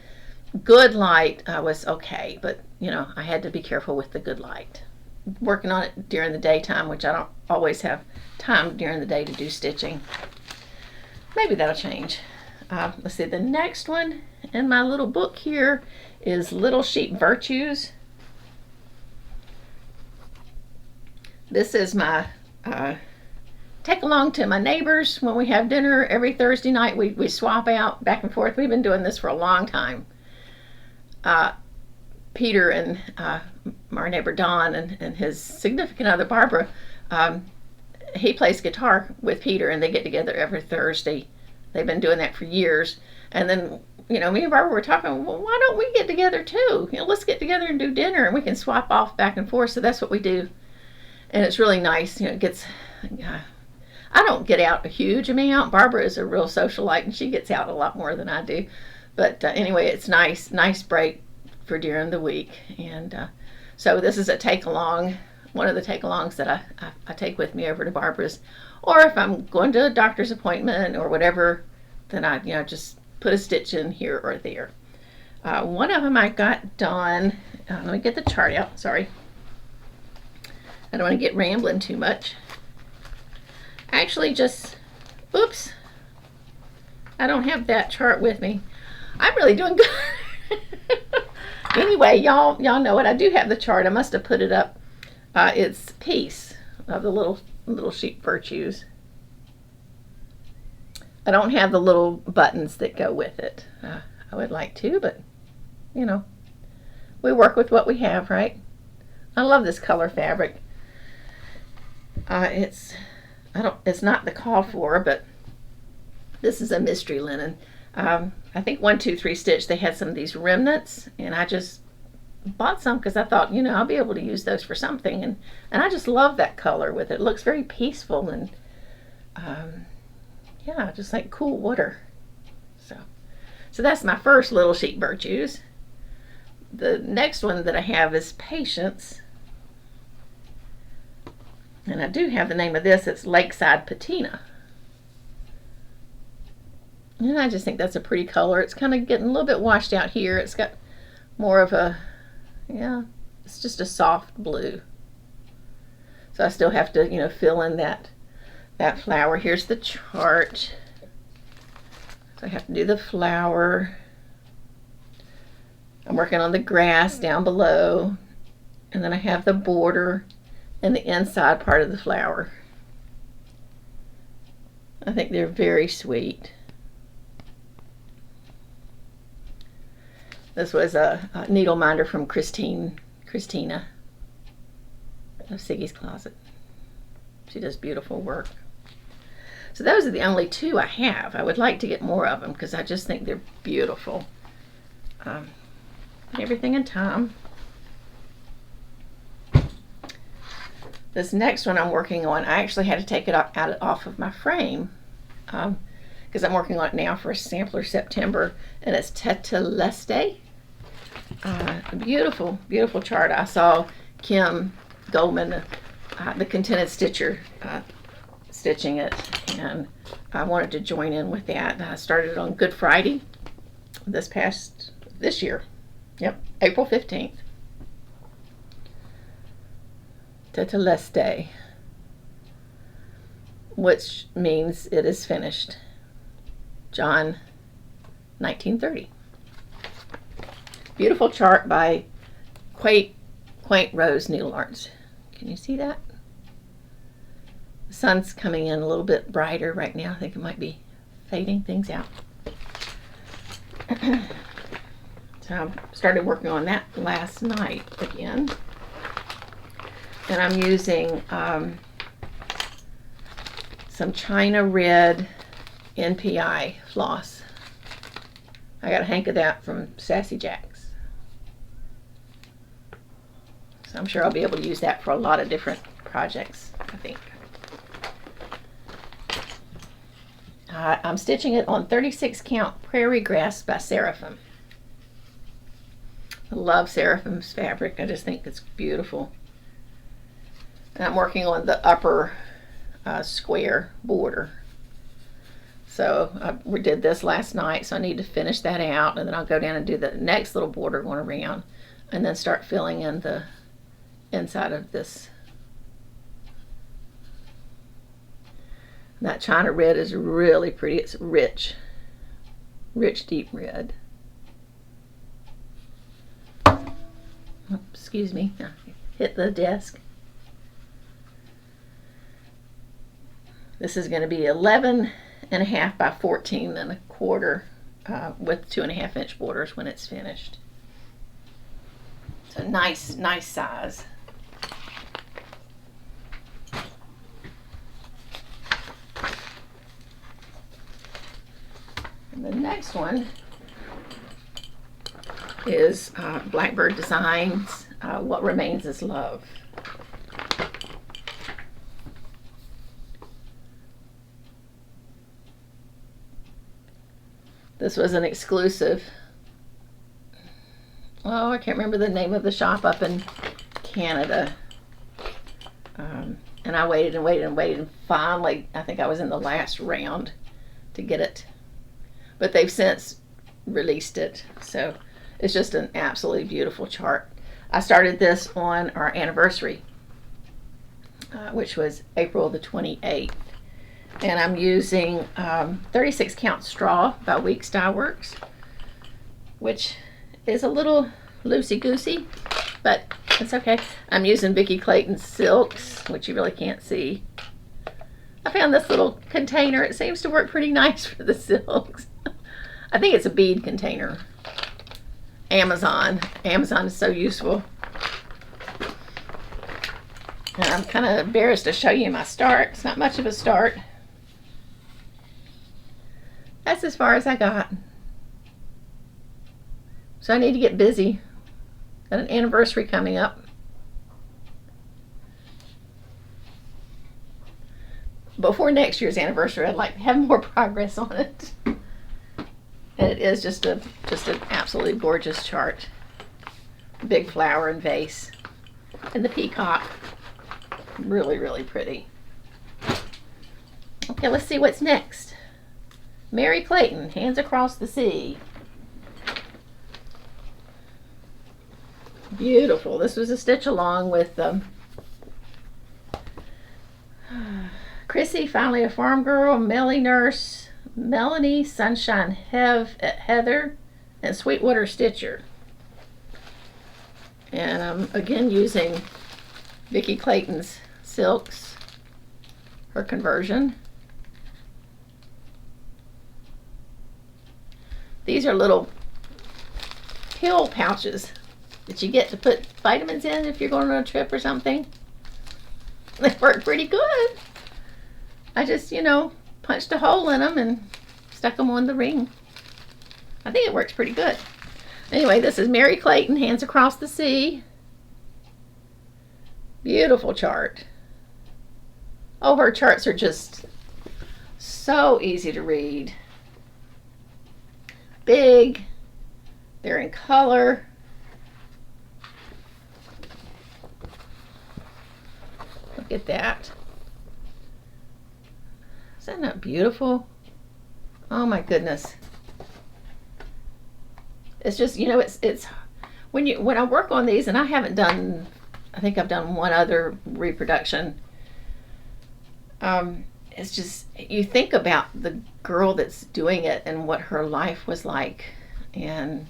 good light, I was okay. But, I had to be careful with the good light. Working on it during the daytime, which I don't always have time during the day to do stitching. Maybe that'll change. Let's see, the next one in my little book here is Little Sheep Virtues. This is my take along to my neighbors when we have dinner every Thursday night. We swap out back and forth. We've been doing this for a long time. Peter and our neighbor Don and his significant other Barbara, he plays guitar with Peter, and they get together every Thursday. They've been doing that for years. And then, me and Barbara were talking, well, why don't we get together too? Let's get together and do dinner, and we can swap off back and forth. So that's what we do. And it's really nice. It gets, I don't get out a huge amount. Barbara is a real socialite, and she gets out a lot more than I do. But anyway, it's nice break for during the week. And so this is a take-along, one of the take-alongs that I take with me over to Barbara's. Or if I'm going to a doctor's appointment or whatever, then I just put a stitch in here or there. One of them I got done. Let me get the chart out. Sorry. I don't want to get rambling too much. Actually, oops. I don't have that chart with me. I'm really doing good. Anyway, y'all know it. I do have the chart. I must have put it up. It's Peace of the Little Sheep Virtues. I don't have the little buttons that go with it. I would like to, but we work with what we have, right? I love this color fabric. It's not the call for, but this is a mystery linen. I think 1, 2, 3 stitch, they had some of these remnants, and I just bought some because I thought, I'll be able to use those for something, and I just love that color with it. It looks very peaceful and yeah, just like cool water. So that's my first Little Sheep Virtues. The next one that I have is Patience. And I do have the name of this. It's Lakeside Patina. And I just think that's a pretty color. It's kind of getting a little bit washed out here. It's got more of a, it's just a soft blue. So I still have to, fill in that flower. Here's the chart. So I have to do the flower. I'm working on the grass down below. And then I have the border and the inside part of the flower. I think they're very sweet. This was a needle minder from Christina of Siggy's Closet. She does beautiful work. So those are the only two I have. I would like to get more of them because I just think they're beautiful. Everything in time. This next one I'm working on, I actually had to take it off of my frame because I'm working on it now for a sampler September, and it's Teteleste. A beautiful, beautiful chart. I saw Kim Goldman, the Contented Stitcher, stitching it, and I wanted to join in with that. I started on Good Friday this year. Yep, April 15th. Teteleste, which means it is finished. John 1930. Beautiful chart by Quaint Rose Needle Arts. Can you see that? The sun's coming in a little bit brighter right now. I think it might be fading things out. So I started working on that last night again. And I'm using some China Red NPI floss. I got a hank of that from Sassy Jacks. So I'm sure I'll be able to use that for a lot of different projects, I think. I'm stitching it on 36 count Prairie Grass by Seraphim. I love Seraphim's fabric. I just think it's beautiful. And I'm working on the upper square border. So we did this last night, so I need to finish that out, and then I'll go down and do the next little border going around, and then start filling in the inside of this. That China Red is really pretty. It's rich deep red. Oh, excuse me, I hit the desk. This is going to be 11.5 by 14.25 with 2.5 inch borders when it's finished. So nice size. And the next one is Blackbird Designs, What Remains Is Love. This was an exclusive. Oh, I can't remember the name of the shop up in Canada. And I waited and waited and waited, and finally, I think I was in the last round to get it. But they've since released it, so it's just an absolutely beautiful chart. I started this on our anniversary, which was April the 28th. And I'm using 36 count straw by Weeks Dye Works, which is a little loosey-goosey, but it's okay. I'm using Vicki Clayton silks, which you really can't see. I found this little container. It seems to work pretty nice for the silks. I think it's a bead container. Amazon is so useful. And I'm kind of embarrassed to show you my start. It's not much of a start. That's as far as I got. So I need to get busy. Got an anniversary coming up. Before next year's anniversary, I'd like to have more progress on it. And it is just an absolutely gorgeous chart. Big flower and vase. And the peacock. Really, really pretty. Okay, let's see what's next. Mary Clayton, Hands Across the Sea. Beautiful. This was a stitch along with Chrissy, Finally a Farm Girl, Melly Nurse, Melanie, Sunshine Heather, and Sweetwater Stitcher. And I'm again using Vicki Clayton's silks, her conversion. These are little pill pouches that you get to put vitamins in if you're going on a trip or something. They work pretty good. I just, punched a hole in them and stuck them on the ring. I think it works pretty good. Anyway, this is Mary Clayton, Hands Across the Sea. Beautiful chart. Oh, her charts are just so easy to read. Big. They're in color. Look at that. Is that not beautiful? Oh my goodness. It's just, it's when I work on these, and I haven't done, I think I've done one other reproduction. It's just, you think about the girl that's doing it and what her life was like, and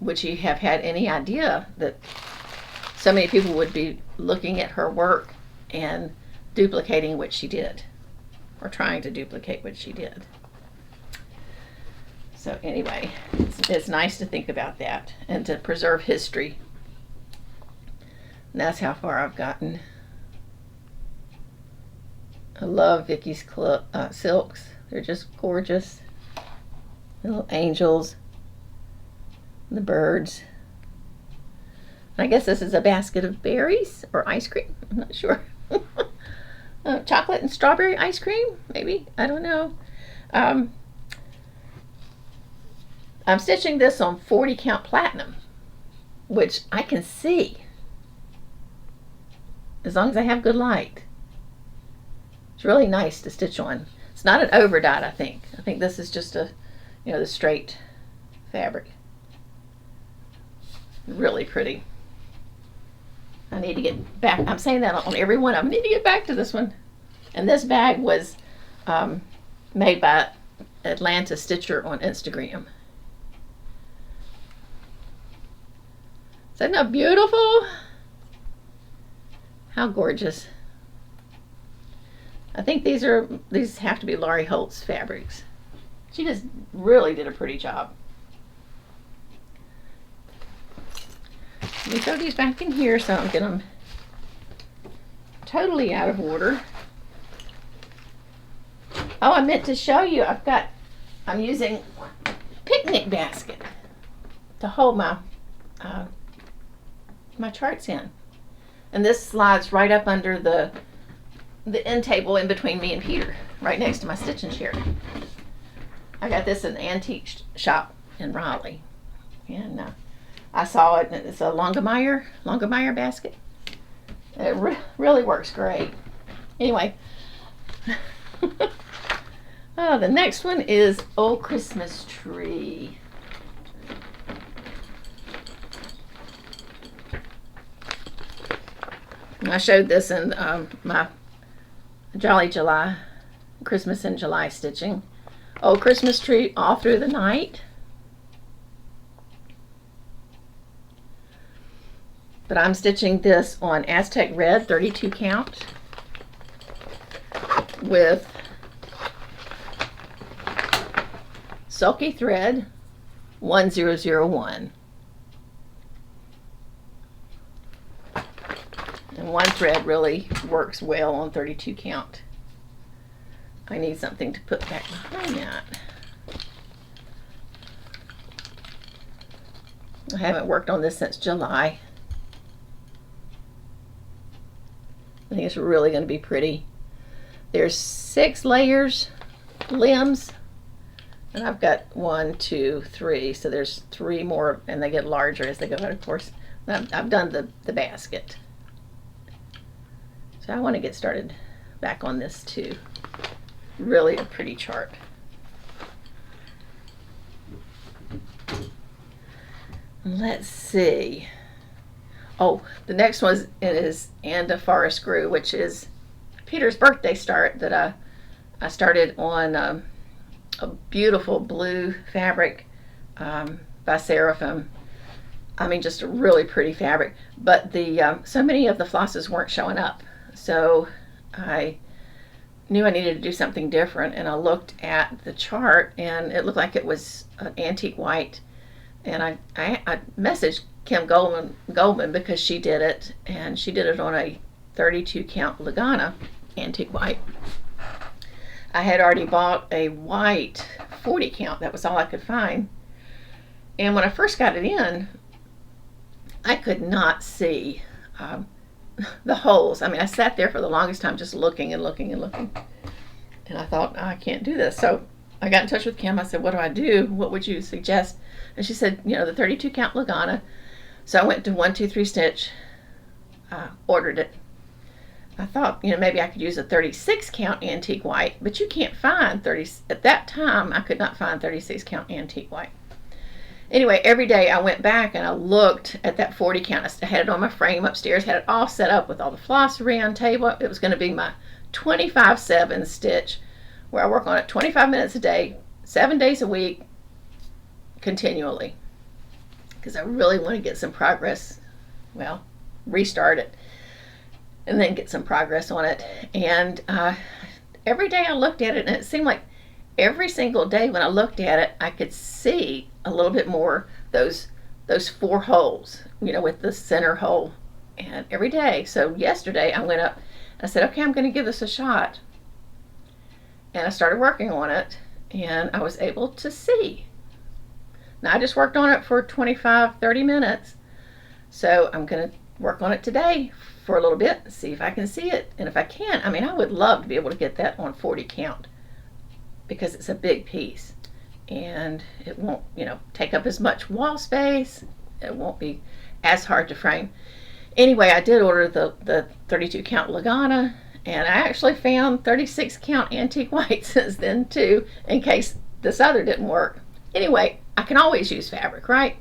would you have had any idea that so many people would be looking at her work and duplicating what she did, or trying to duplicate what she did? So anyway, it's nice to think about that and to preserve history. And that's how far I've gotten. I love Vicky's silks. They're just gorgeous. Little angels. The birds. And I guess this is a basket of berries or ice cream. I'm not sure. Chocolate and strawberry ice cream, maybe. I don't know. I'm stitching this on 40 count platinum, which I can see as long as I have good light. It's really nice to stitch on. It's not an over dot, I think. I think this is just the straight fabric. Really pretty. I need to get back. I'm saying that on every one of them. I need to get back to this one. And this bag was made by Atlanta Stitcher on Instagram. Is that not beautiful? How gorgeous. I think these have to be Laurie Holt's fabrics. She just really did a pretty job. Let me throw these back in here so I don't get them totally out of order. Oh, I meant to show you, I'm using a picnic basket to hold my charts in. And this slides right up under the end table in between me and Peter, right next to my stitching chair. I got this in the antique shop in Raleigh. And I saw it, and it's a Longemeyer basket. It really works great. Anyway, the next one is Old Christmas Tree. I showed this in my Jolly July, Christmas in July stitching. Old Christmas Tree all through the night. But I'm stitching this on Aztec Red 32 count with Sulky Thread 1001. And one thread really works well on 32 count. I need something to put back behind that. I haven't worked on this since July. I think it's really going to be pretty. There's 6 layers, limbs, and I've got 1, 2, 3, so there's 3 more, and they get larger as they go out, of course. I've done the basket. So I want to get started back on this too. Really a pretty chart. Let's see. Oh, the next one is And a Forest Grew, which is Peter's birthday start that I started on a beautiful blue fabric by Seraphim. I mean, just a really pretty fabric. But so many of the flosses weren't showing up. So I knew I needed to do something different, and I looked at the chart, and it looked like it was an antique white And I messaged Kim Goldman because she did it, and she did it on a 32 count Lagana antique white. I had already bought a white 40 count. That was all I could find. And when I first got it in, I could not see the holes. I mean, I sat there for the longest time just looking and looking and looking. And I thought, I can't do this. So I got in touch with Kim. I said, what do I do? What would you suggest? And she said, the 32 count Lagana. So I went to 123 Stitch, ordered it. I thought, maybe I could use a 36 count antique white, but you can't find 30. At that time, I could not find 36 count antique white. Anyway, every day I went back and I looked at that 40 count. I had it on my frame upstairs, had it all set up with all the floss around table. It was going to be my 25/7 stitch, where I work on it 25 minutes a day, 7 days a week, continually, because I really want to get some progress. Well, restart it and then get some progress on it. And every day I looked at it, and it seemed like every single day when I looked at it, I could see a little bit more those 4 holes, with the center hole. And every day. So yesterday I went up, I said, okay, I'm going to give this a shot. And I started working on it, and I was able to see. Now I just worked on it for 25-30 minutes. So I'm going to work on it today for a little bit, see if I can see it. And if I can, I would love to be able to get that on 40 count, because it's a big piece and it won't, take up as much wall space. It won't be as hard to frame. Anyway, I did order the 32 count Lagana, and I actually found 36 count antique white since then too, in case this other didn't work. Anyway, I can always use fabric, right?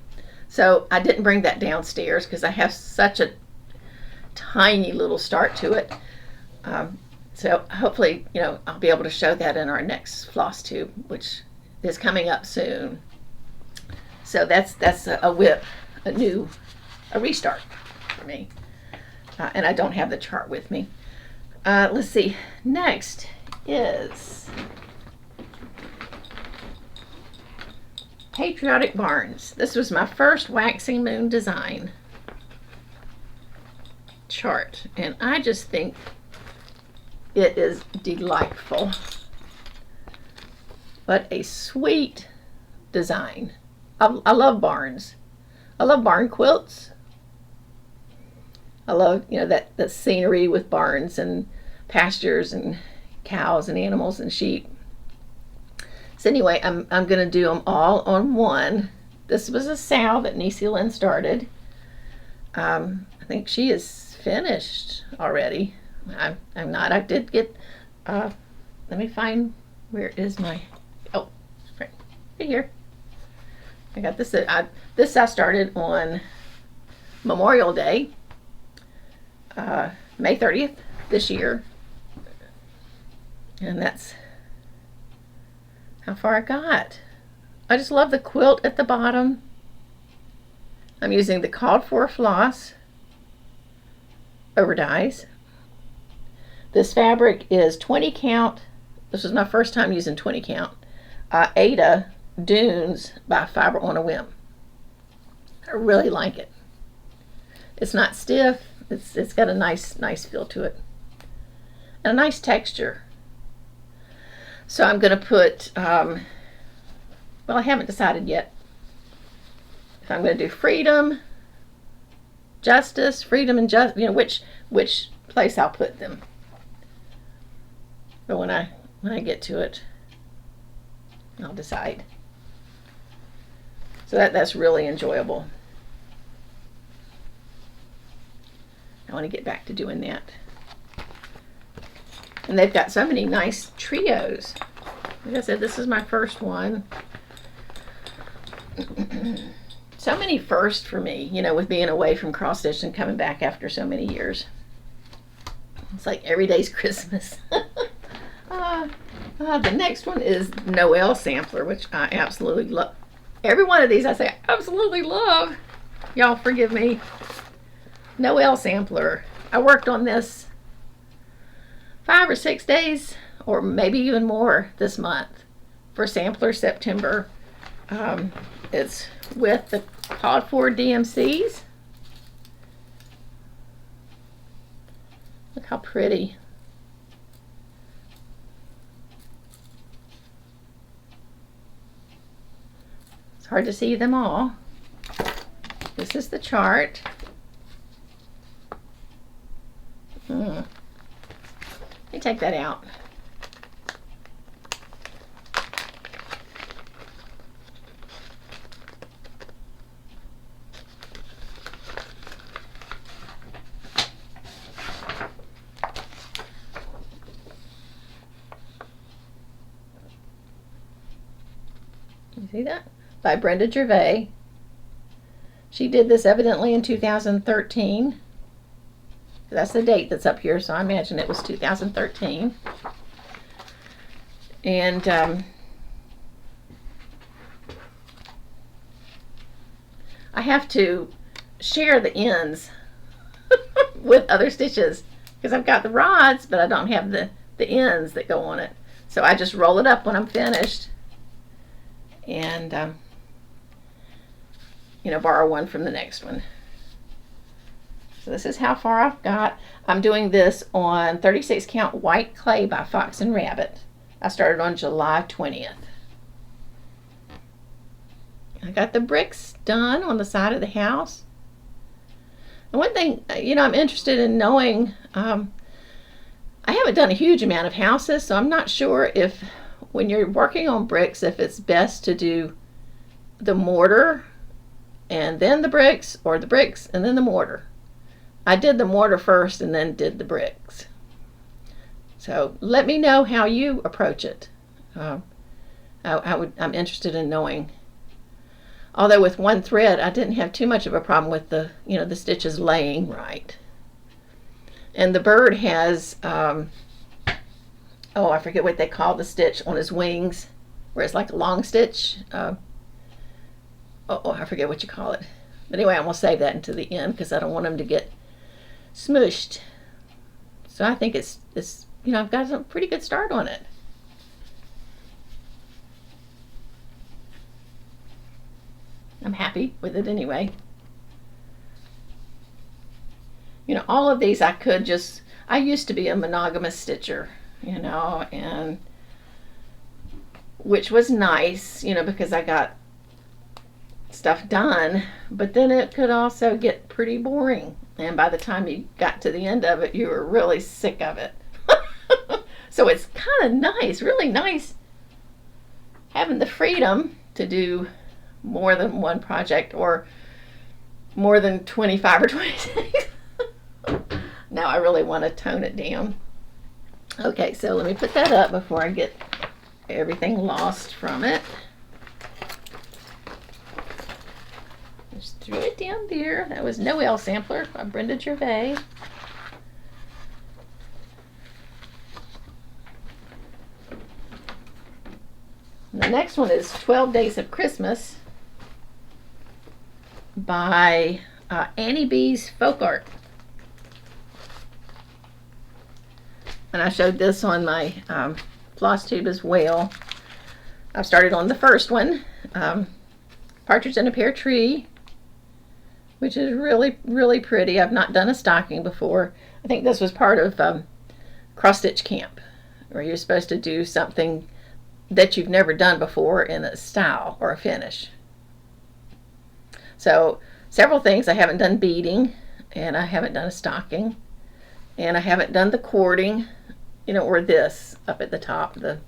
So I didn't bring that downstairs because I have such a tiny little start to it. So hopefully, I'll be able to show that in our next floss tube, which is coming up soon. So that's a WIP, a restart for me. And I don't have the chart with me. Let's see. Next is Patriotic Barns. This was my first Waxing Moon design chart, and I just think it is delightful. But a sweet design. I love barns. I love barn quilts. I love, that scenery with barns and pastures and cows and animals and sheep. So anyway, I'm going to do them all on one. This was a sow that Niecy Lynn started. I think she is finished already. I'm not. I did get, let me find, where is my, right here. I got this. This I started on Memorial Day, May 30th this year. And that's how far I got. I just love the quilt at the bottom. I'm using the called for floss over dies. This fabric is 20 count. This was my first time using 20 count. Ada Dunes by Fiber on a Whim. I really like it. It's not stiff. It's got a nice feel to it. And a nice texture. So I'm going to put, well, I haven't decided yet if I'm going to do freedom, justice, freedom, and which place I'll put them. But when I get to it, I'll decide. So that's really enjoyable. I want to get back to doing that. And they've got so many nice trios. Like I said, this is my first one. So many firsts for me, with being away from cross stitch and coming back after so many years. It's like every day's Christmas. The next one is Noel Sampler, which I absolutely love. Every one of these I say I absolutely love. Y'all forgive me. Noel Sampler. I worked on this 5 or 6 days, or maybe even more this month for Sampler September. It's with the called for DMCs. Look how pretty. It's hard to see them all. This is the chart. Let me take that out. You see that? By Brenda Gervais. She did this evidently in 2013. That's the date that's up here, so I imagine it was 2013. And I have to share the ends with other stitches because I've got the rods, but I don't have the ends that go on it. So I just roll it up when I'm finished and you know, borrow one from the next one. So this is how far I've got. I'm doing this on 36 count white clay by Fox and Rabbit. I started on July 20th. I got the bricks done on the side of the house. And one thing, you know, I'm interested in knowing, I haven't done a huge amount of houses, so I'm not sure if when you're working on bricks, if it's best to do the mortar and then the bricks, or the bricks and then the mortar. I did the mortar first and then did the bricks. So let me know how you approach it. I'm interested in knowing. Although with one thread, I didn't have too much of a problem with the, you know, the stitches laying right. And the bird has, oh, I forget what they call the stitch on his wings, where it's like a long stitch. I forget what you call it. But anyway, I'm going to save that until the end because I don't want them to get smushed. So I think it's you know, I've got a pretty good start on it. I'm happy with it anyway. You know, all of these I could just, I used to be a monogamous stitcher, you know, and which was nice, you know, because I got stuff done, but then it could also get pretty boring, and by the time you got to the end of it, you were really sick of it. So it's kind of nice, really nice, having the freedom to do more than one project or more than 25 or 26. Now I really want to tone it down. Okay, so let me put that up before I get everything lost from it. Just threw it down there. That was Noel Sampler by Brenda Gervais. And the next one is 12 Days of Christmas by Annie B's Folk Art. And I showed this on my floss tube as well. I've started on the first one, Partridge in a Pear Tree, which is really, really pretty. I've not done a stocking before. I think this was part of cross stitch camp, where you're supposed to do something that you've never done before in a style or a finish. So several things. I haven't done beading, and I haven't done a stocking, and I haven't done the cording, you know, or this up at the top, the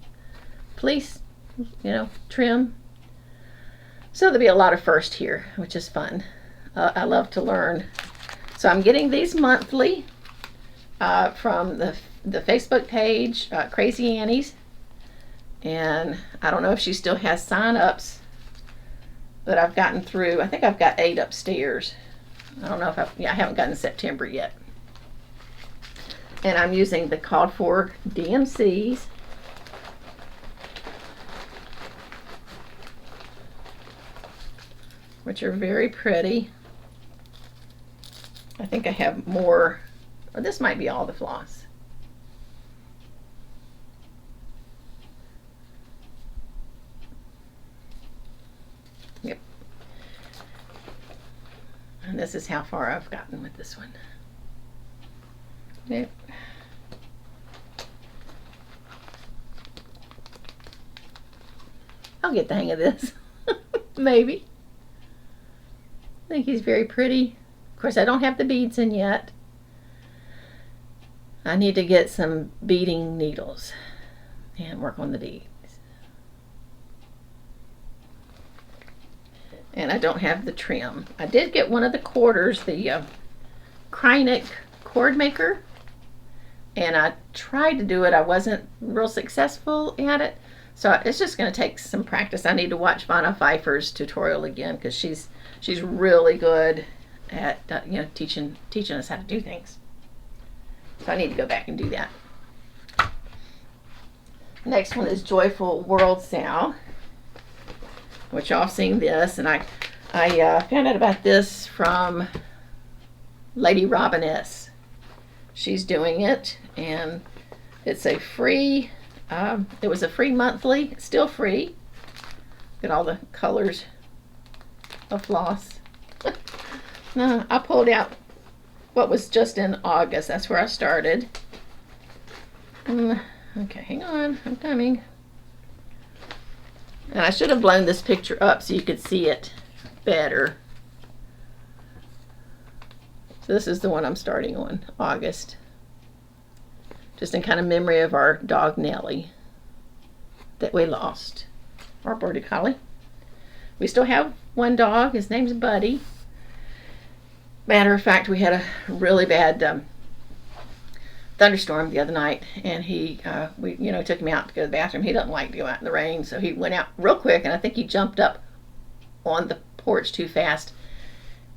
fleece, you know, trim. So there'll be a lot of first here, which is fun. I love to learn. So I'm getting these monthly from the Facebook page, Crazy Annie's. And I don't know if she still has sign-ups, but I've gotten through, I think I've got 8 upstairs. I don't know if I haven't gotten September yet. And I'm using the called for DMCs. Which are very pretty. I think I have more, or this might be all the floss. Yep, this is how far I've gotten with this one. Nope. I'll get the hang of this. Maybe. I think he's very pretty. Of course, I don't have the beads in yet. I need to get some beading needles and work on the beads. And I don't have the trim. I did get one of the quarters, the Krynic cord maker, and I tried to do it. I wasn't real successful at it, so it's just going to take some practice. I need to watch Vanna Pfeiffer's tutorial again, because she's really good at teaching us how to do things. So I need to go back and do that. Next one is Joyful World Sow, which y'all have seen this, and I found out about this from Lady Robin S. She's doing it, and it's a free, it was a free monthly, it's still free. Get all the colors of floss. No, I pulled out what was just in August. That's where I started. Okay, hang on, I'm coming. And I should have blown this picture up so you could see it better. So this is the one I'm starting on, August. Just in kind of memory of our dog Nellie that we lost, our border collie. We still have one dog, his name's Buddy. Matter of fact, we had a really bad thunderstorm the other night, and we took him out to go to the bathroom. He doesn't like to go out in the rain, so he went out real quick, and I think he jumped up on the porch too fast,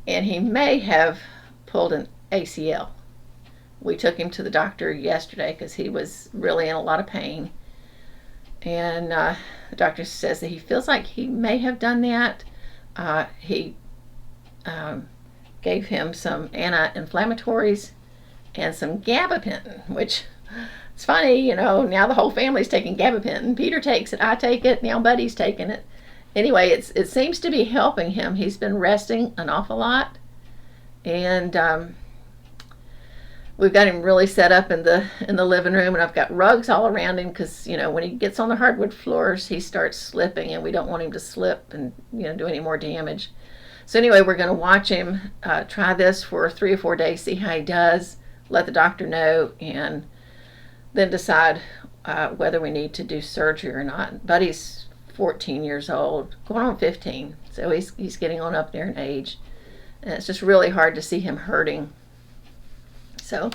and he may have pulled an ACL. We took him to the doctor yesterday because he was really in a lot of pain, and the doctor says that he feels like he may have done that. He gave him some anti-inflammatories and some gabapentin, which it's funny, now the whole family's taking gabapentin. Peter takes it, I take it, now Buddy's taking it. Anyway, it seems to be helping him. He's been resting an awful lot, and we've got him really set up in the living room, and I've got rugs all around him because when he gets on the hardwood floors, he starts slipping, and we don't want him to slip and do any more damage. So anyway, we're going to watch him try this for 3 or 4 days, see how he does, let the doctor know, and then decide whether we need to do surgery or not. Buddy's 14 years old, going on 15, so he's getting on up there in age, and it's just really hard to see him hurting. So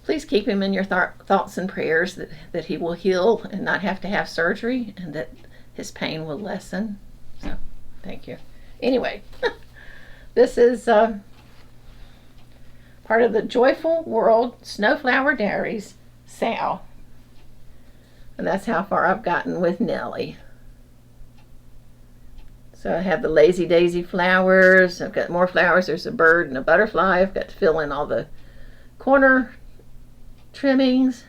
please keep him in your thoughts and prayers that he will heal and not have to have surgery, and that his pain will lessen. So thank you. Anyway, this is part of the Joyful World Snowflower Diaries, Sal. And that's how far I've gotten with Nellie. So I have the lazy daisy flowers. I've got more flowers. There's a bird and a butterfly. I've got to fill in all the corner trimmings.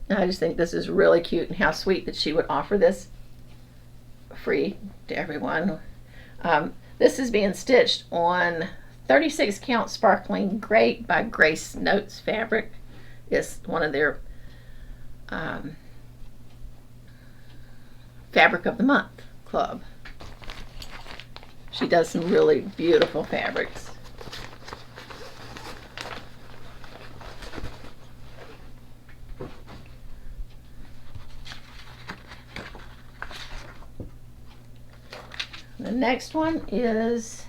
I just think this is really cute, and how sweet that she would offer this free to everyone. This is being stitched on 36 count sparkling Great by Grace Notes fabric. It's one of their Fabric of the Month club. She does some really beautiful fabrics. The next one is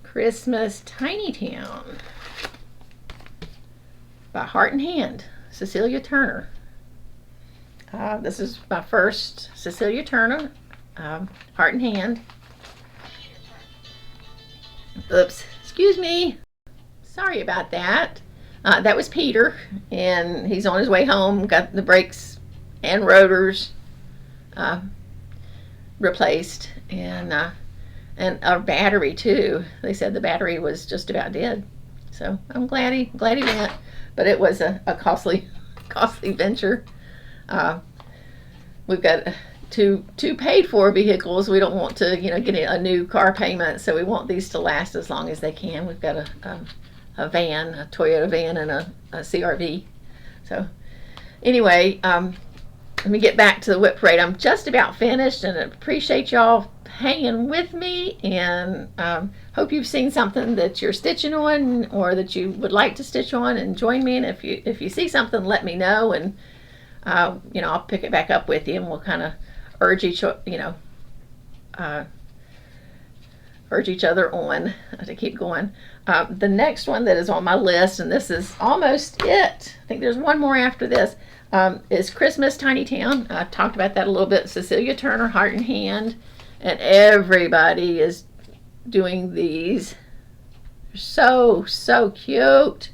Christmas Tiny Town by Heart and Hand, Cecilia Turner. This is my first Cecilia Turner, Heart and Hand. Oops, excuse me. Sorry about that. That was Peter, and he's on his way home, got the brakes and rotors replaced, and our battery too. They said the battery was just about dead, so I'm glad he went, but it was a costly venture. We've got two paid for vehicles. We don't want to, get a new car payment, so we want these to last as long as they can. We've got a van, a Toyota van, and a CRV. So anyway, let me get back to the WIP parade. I'm just about finished, and I appreciate y'all hanging with me, and hope you've seen something that you're stitching on or that you would like to stitch on, and join me. And if you see something, let me know, and I'll pick it back up with you, and we'll kind of urge each other on to keep going. The next one that is on my list, and this is almost it, I think there's one more after this, is Christmas Tiny Town. I talked about that a little bit. Cecilia Turner, Heart in Hand, and everybody is doing these. They're so cute.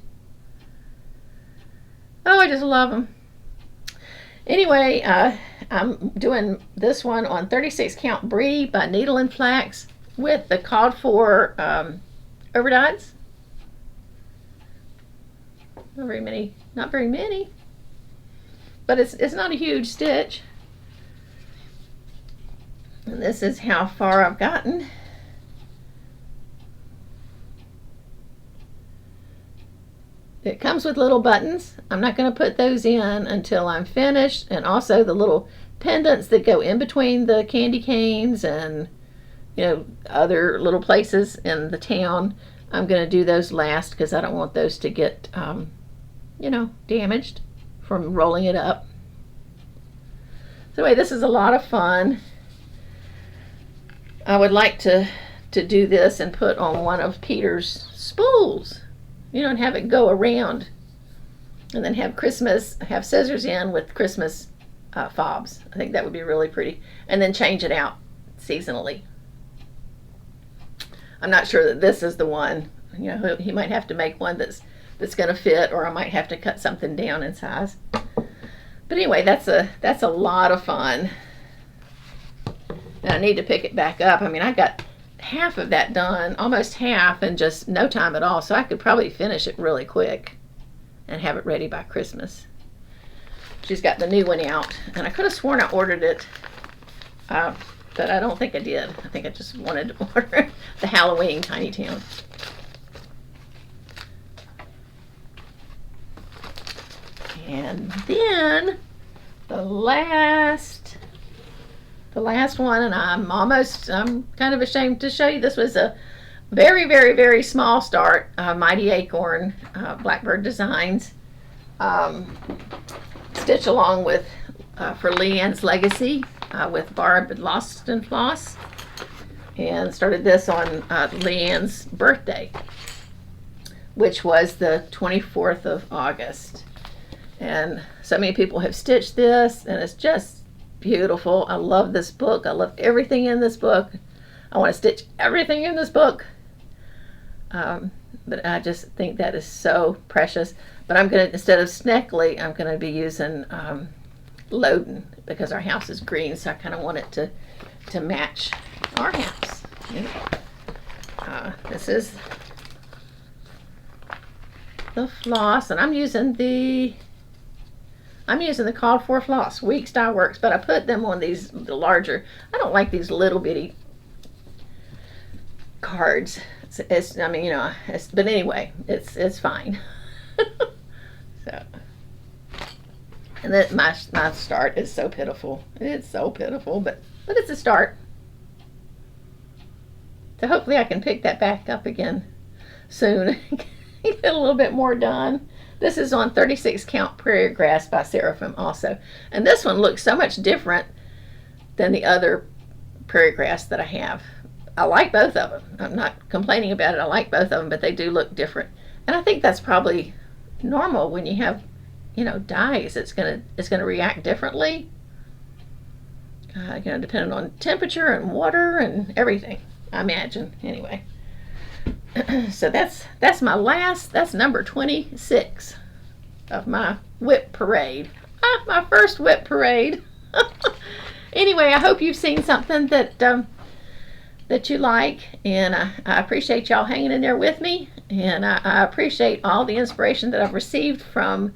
Oh, I just love them. Anyway, I'm doing this one on 36 count Brie by Needle and Flax with the called for overdots. Not very many, but it's not a huge stitch. And this is how far I've gotten. It comes with little buttons. I'm not going to put those in until I'm finished, and also the little pendants that go in between the candy canes and other little places in the town. I'm going to do those last because I don't want those to get damaged from rolling it up. So anyway, this is a lot of fun. I would like to do this and put on one of Peter's spools, and have it go around, and then have scissors in with Christmas fobs. I think that would be really pretty, and then change it out seasonally. I'm not sure that this is the one. He might have to make one that's going to fit, or I might have to cut something down in size. But anyway, that's a lot of fun. And I need to pick it back up. I mean, I got half of that done, almost half, in just no time at all. So I could probably finish it really quick and have it ready by Christmas. She's got the new one out, and I could have sworn I ordered it, but I don't think I did. I think I just wanted to order the Halloween Tiny Town. And then the last one, and I'm kind of ashamed to show you. This was a very, very, very small start. Mighty Acorn, Blackbird Designs, stitch along with for Leanne's Legacy with Barb Lost and Floss, and started this on Leanne's birthday, which was the 24th of August. And so many people have stitched this, and it's just beautiful. I love this book. I love everything in this book. I want to stitch everything in this book. But I just think that is so precious. But I'm going to, instead of Sneckley, I'm going to be using Loden, because our house is green, so I kind of want it to match our house. This is the floss, and I'm using the called for floss, Week Style Works, but I put them on the larger. I don't like these little bitty cards. But anyway, it's fine. So, and then my start is so pitiful. It's so pitiful, but it's a start. So hopefully I can pick that back up again soon. Get a little bit more done. This is on 36 count Prairie Grass by Seraphim also. And this one looks so much different than the other Prairie Grass that I have. I like both of them. I'm not complaining about it. I like both of them, but they do look different. And I think that's probably normal when you have, dyes. It's gonna react differently. Depending on temperature and water and everything, I imagine. Anyway. So that's that's number 26 of my WIP parade. My first WIP parade. Anyway, I hope you've seen something that you like, and I appreciate y'all hanging in there with me, and I appreciate all the inspiration that I've received from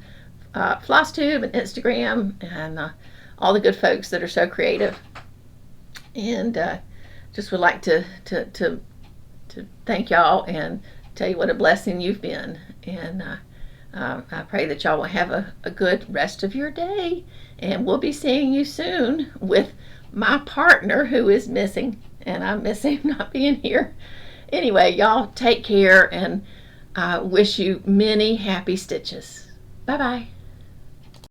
FlossTube and Instagram, and all the good folks that are so creative. And just would like to thank y'all and tell you what a blessing you've been. And I pray that y'all will have a good rest of your day. And we'll be seeing you soon with my partner who is missing. And I miss him not being here. Anyway, y'all take care, and I wish you many happy stitches. Bye bye.